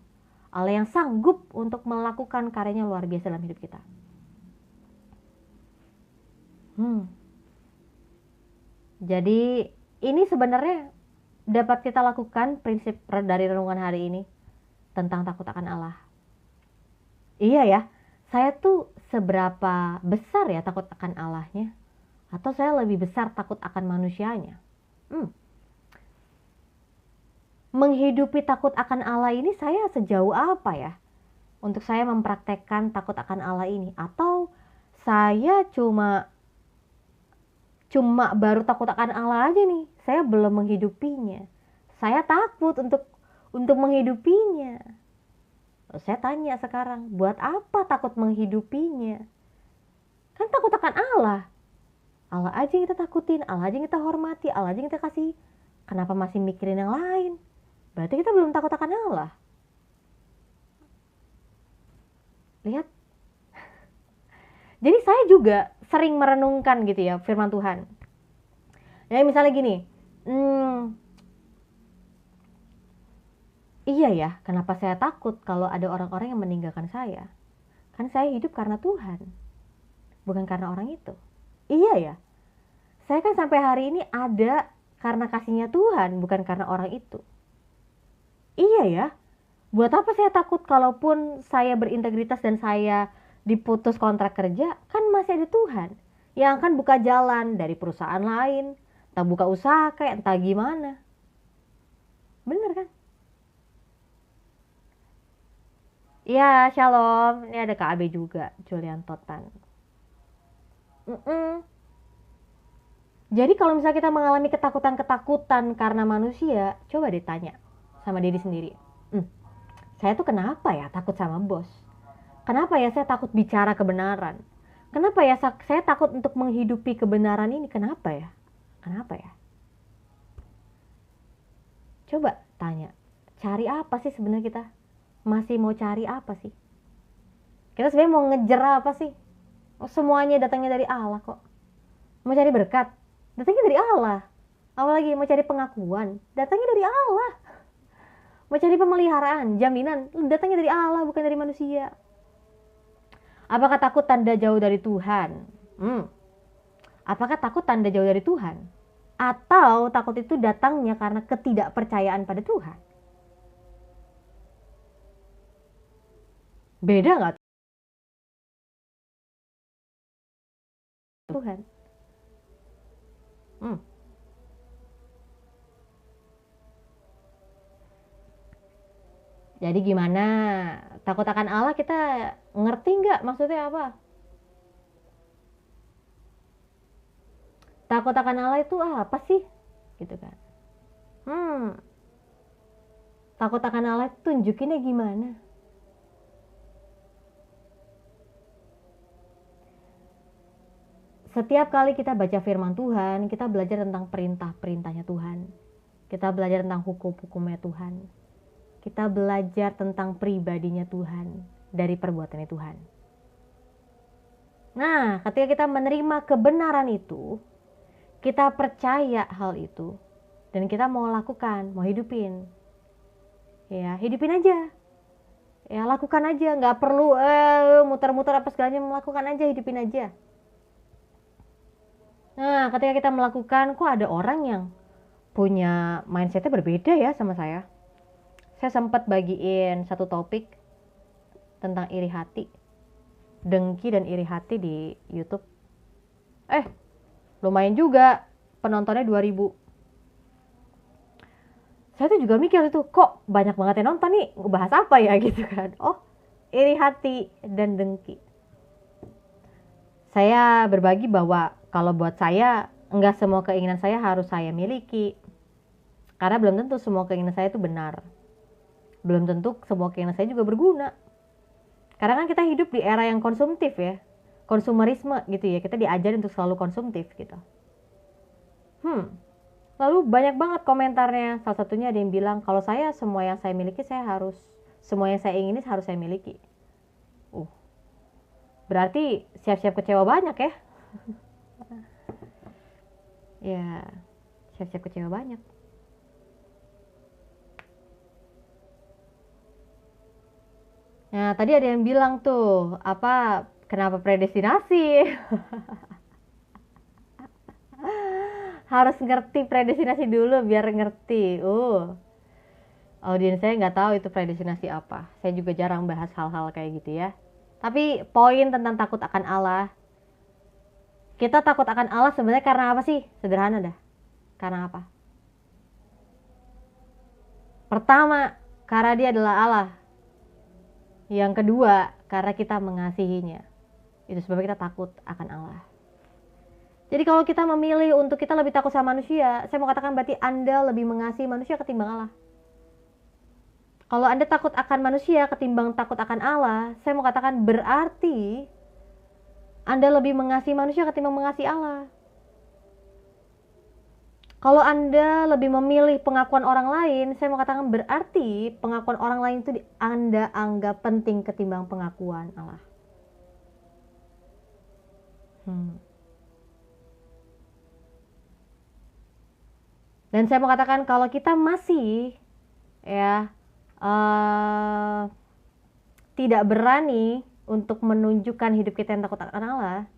Allah yang sanggup untuk melakukan karyanya luar biasa dalam hidup kita. Jadi ini sebenarnya dapat kita lakukan prinsip dari renungan hari ini tentang takut akan Allah. Iya ya, saya tuh seberapa besar ya takut akan Allahnya? Atau saya lebih besar takut akan manusianya? Menghidupi takut akan Allah ini saya sejauh apa ya? Untuk saya mempraktekkan takut akan Allah ini? Atau saya cuma baru takut akan Allah aja nih, saya belum menghidupinya. Saya takut untuk menghidupinya. Saya tanya sekarang, buat apa takut menghidupinya? Kan takut akan Allah. Allah aja yang kita takutin, Allah aja yang kita hormati, Allah aja yang kita kasih. Kenapa masih mikirin yang lain? Berarti kita belum takut akan Allah. Lihat. Jadi saya juga sering merenungkan gitu ya firman Tuhan. Ya misalnya gini, iya ya, kenapa saya takut kalau ada orang-orang yang meninggalkan saya? Kan saya hidup karena Tuhan, bukan karena orang itu. Iya ya, saya kan sampai hari ini ada karena kasihnya Tuhan, bukan karena orang itu. Iya ya, buat apa saya takut kalaupun saya berintegritas dan saya diputus kontrak kerja, kan masih ada Tuhan yang akan buka jalan dari perusahaan lain, entah buka usaha kayak entah gimana. Bener kan? Ya, shalom. Ini ada Kak Abe juga, Julian Totan. Jadi kalau misalnya kita mengalami ketakutan-ketakutan karena manusia, coba ditanya sama diri sendiri. Saya tuh kenapa ya takut sama bos? Kenapa ya saya takut bicara kebenaran? Kenapa ya saya takut untuk menghidupi kebenaran ini? Kenapa ya? Kenapa ya? Coba tanya, cari apa sih sebenarnya kita? Masih mau cari apa sih? Kita sebenarnya mau ngejar apa sih? Semuanya datangnya dari Allah kok. Mau cari berkat? Datangnya dari Allah. Apalagi mau cari pengakuan? Datangnya dari Allah. Mau cari pemeliharaan, jaminan? Datangnya dari Allah, bukan dari manusia. Apakah takut tanda jauh dari Tuhan? Apakah takut tanda jauh dari Tuhan? Atau takut itu datangnya karena ketidakpercayaan pada Tuhan? Beda nggak Tuhan? Jadi gimana? Takut akan Allah kita ngerti nggak maksudnya apa? Takut akan Allah itu apa sih? Gitu kan. Takut akan Allah itu tunjukinnya gimana? Setiap kali kita baca firman Tuhan, kita belajar tentang perintah-perintahnya Tuhan. Kita belajar tentang hukum-hukumnya Tuhan. Kita belajar tentang pribadinya Tuhan dari perbuatannya Tuhan. Nah, ketika kita menerima kebenaran itu, kita percaya hal itu, dan kita mau lakukan, mau hidupin. Ya, hidupin aja. Ya, lakukan aja. Nggak perlu muter-muter apa segalanya, melakukan aja, hidupin aja. Nah, ketika kita melakukan, kok ada orang yang punya mindsetnya berbeda ya sama saya. Saya sempat bagiin satu topik tentang iri hati, dengki dan iri hati di YouTube. Lumayan juga penontonnya 2000. Saya tuh juga mikir itu, kok banyak banget yang nonton nih, bahas apa ya gitu kan. Oh, iri hati dan dengki. Saya berbagi bahwa kalau buat saya, enggak semua keinginan saya harus saya miliki. Karena belum tentu semua keinginan saya itu benar. Belum tentu semua keinginan saya juga berguna. Karena kan kita hidup di era yang konsumtif ya. Konsumerisme gitu ya. Kita diajarin untuk selalu konsumtif gitu. Lalu banyak banget komentarnya. Salah satunya ada yang bilang, kalau saya semua yang saya miliki semua yang saya ingini harus saya miliki. Berarti siap-siap kecewa banyak ya. Ya, siap-siap kecewa banyak. Nah, tadi ada yang bilang tuh, kenapa predestinasi? Harus ngerti predestinasi dulu biar ngerti. Audiens saya nggak tahu itu predestinasi apa. Saya juga jarang bahas hal-hal kayak gitu ya. Tapi poin tentang takut akan Allah. Kita takut akan Allah sebenarnya karena apa sih? Sederhana dah. Karena apa? Pertama, karena dia adalah Allah. Yang kedua, karena kita mengasihinya. Itu sebabnya kita takut akan Allah. Jadi kalau kita memilih untuk kita lebih takut sama manusia, saya mau katakan berarti Anda lebih mengasihi manusia ketimbang Allah. Kalau Anda takut akan manusia ketimbang takut akan Allah, saya mau katakan berarti Anda lebih mengasihi manusia ketimbang mengasihi Allah. Kalau Anda lebih memilih pengakuan orang lain, saya mau katakan berarti pengakuan orang lain itu Anda anggap penting ketimbang pengakuan Allah. Dan saya mau katakan kalau kita masih tidak berani untuk menunjukkan hidup kita yang takut akan Allah,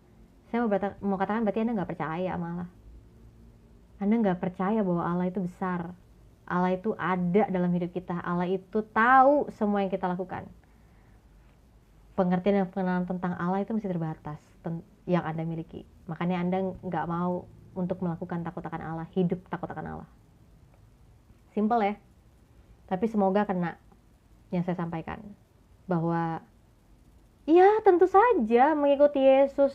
saya mau katakan berarti Anda nggak percaya sama Allah. Anda nggak percaya bahwa Allah itu besar. Allah itu ada dalam hidup kita. Allah itu tahu semua yang kita lakukan. Pengertian dan pengenalan tentang Allah itu masih terbatas yang Anda miliki. Makanya Anda nggak mau untuk melakukan takut akan Allah, hidup takut akan Allah. Simple ya. Tapi semoga kena yang saya sampaikan. Bahwa ya tentu saja mengikuti Yesus,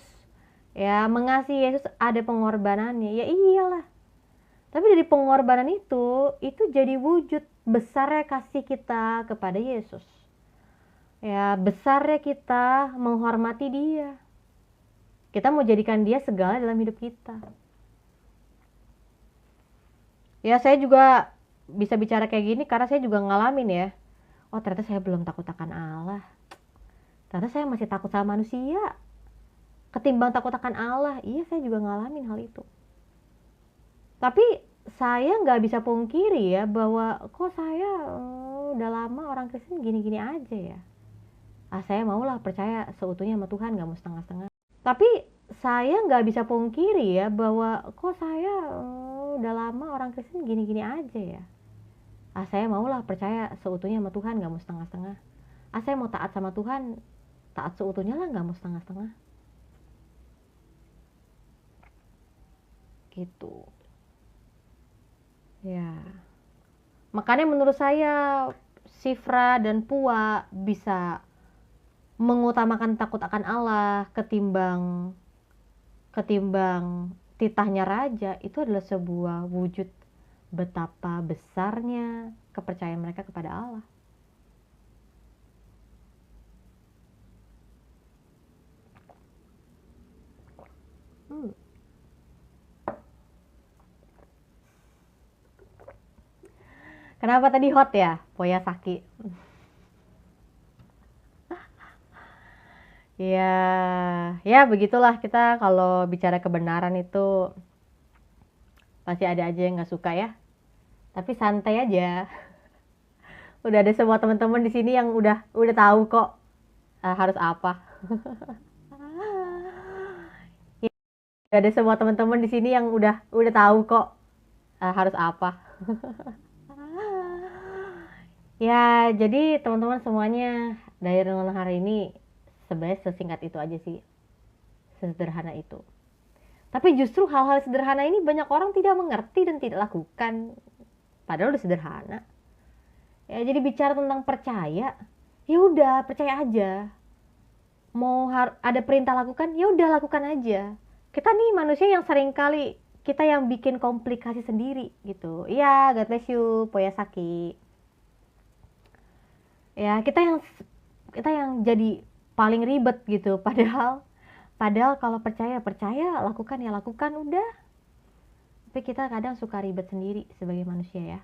ya mengasihi Yesus ada pengorbanannya. Ya iyalah. Tapi dari pengorbanan itu jadi wujud besarnya kasih kita kepada Yesus. Ya, besarnya kita menghormati Dia. Kita mau jadikan Dia segala dalam hidup kita. Ya, saya juga bisa bicara kayak gini karena saya juga ngalamin ya. Oh, ternyata saya belum takut akan Allah. Ternyata saya masih takut sama manusia. Ketimbang takut akan Allah. Iya, saya juga ngalamin hal itu. Tapi saya nggak bisa pungkiri ya bahwa kok saya udah lama orang Kristen gini-gini aja ya. Saya maulah percaya seutuhnya sama Tuhan, nggak mau setengah-setengah. Tapi saya nggak bisa pungkiri ya bahwa kok saya udah lama orang Kristen gini-gini aja ya. Saya maulah percaya seutuhnya sama Tuhan, nggak mau setengah-setengah. Saya mau taat sama Tuhan, taat seutuhnya lah, nggak mau setengah-setengah. Gitu. Ya, makanya menurut saya Sifra dan Pua bisa mengutamakan takut akan Allah ketimbang titahnya raja. Itu adalah sebuah wujud betapa besarnya kepercayaan mereka kepada Allah. Kenapa tadi hot ya, Poya Saki? Ya begitulah kita kalau bicara kebenaran itu pasti ada aja yang nggak suka ya. Tapi santai aja. Udah ada semua teman-teman di sini yang udah tahu kok harus apa. Udah ada semua teman-teman di sini yang udah tahu kok harus apa. Ya, jadi teman-teman semuanya dari renungan hari ini sebenarnya sesingkat itu aja sih. Sesederhana itu. Tapi justru hal-hal sederhana ini banyak orang tidak mengerti dan tidak lakukan. padahal udah sederhana. Ya, jadi bicara tentang percaya, ya udah percaya aja. Mau ada perintah lakukan, ya udah lakukan aja. Kita nih manusia yang sering kali kita yang bikin komplikasi sendiri gitu. Iya, God bless you, Poyasaki. Ya, kita yang jadi paling ribet gitu. Padahal kalau percaya lakukan ya lakukan udah. Tapi kita kadang suka ribet sendiri sebagai manusia ya.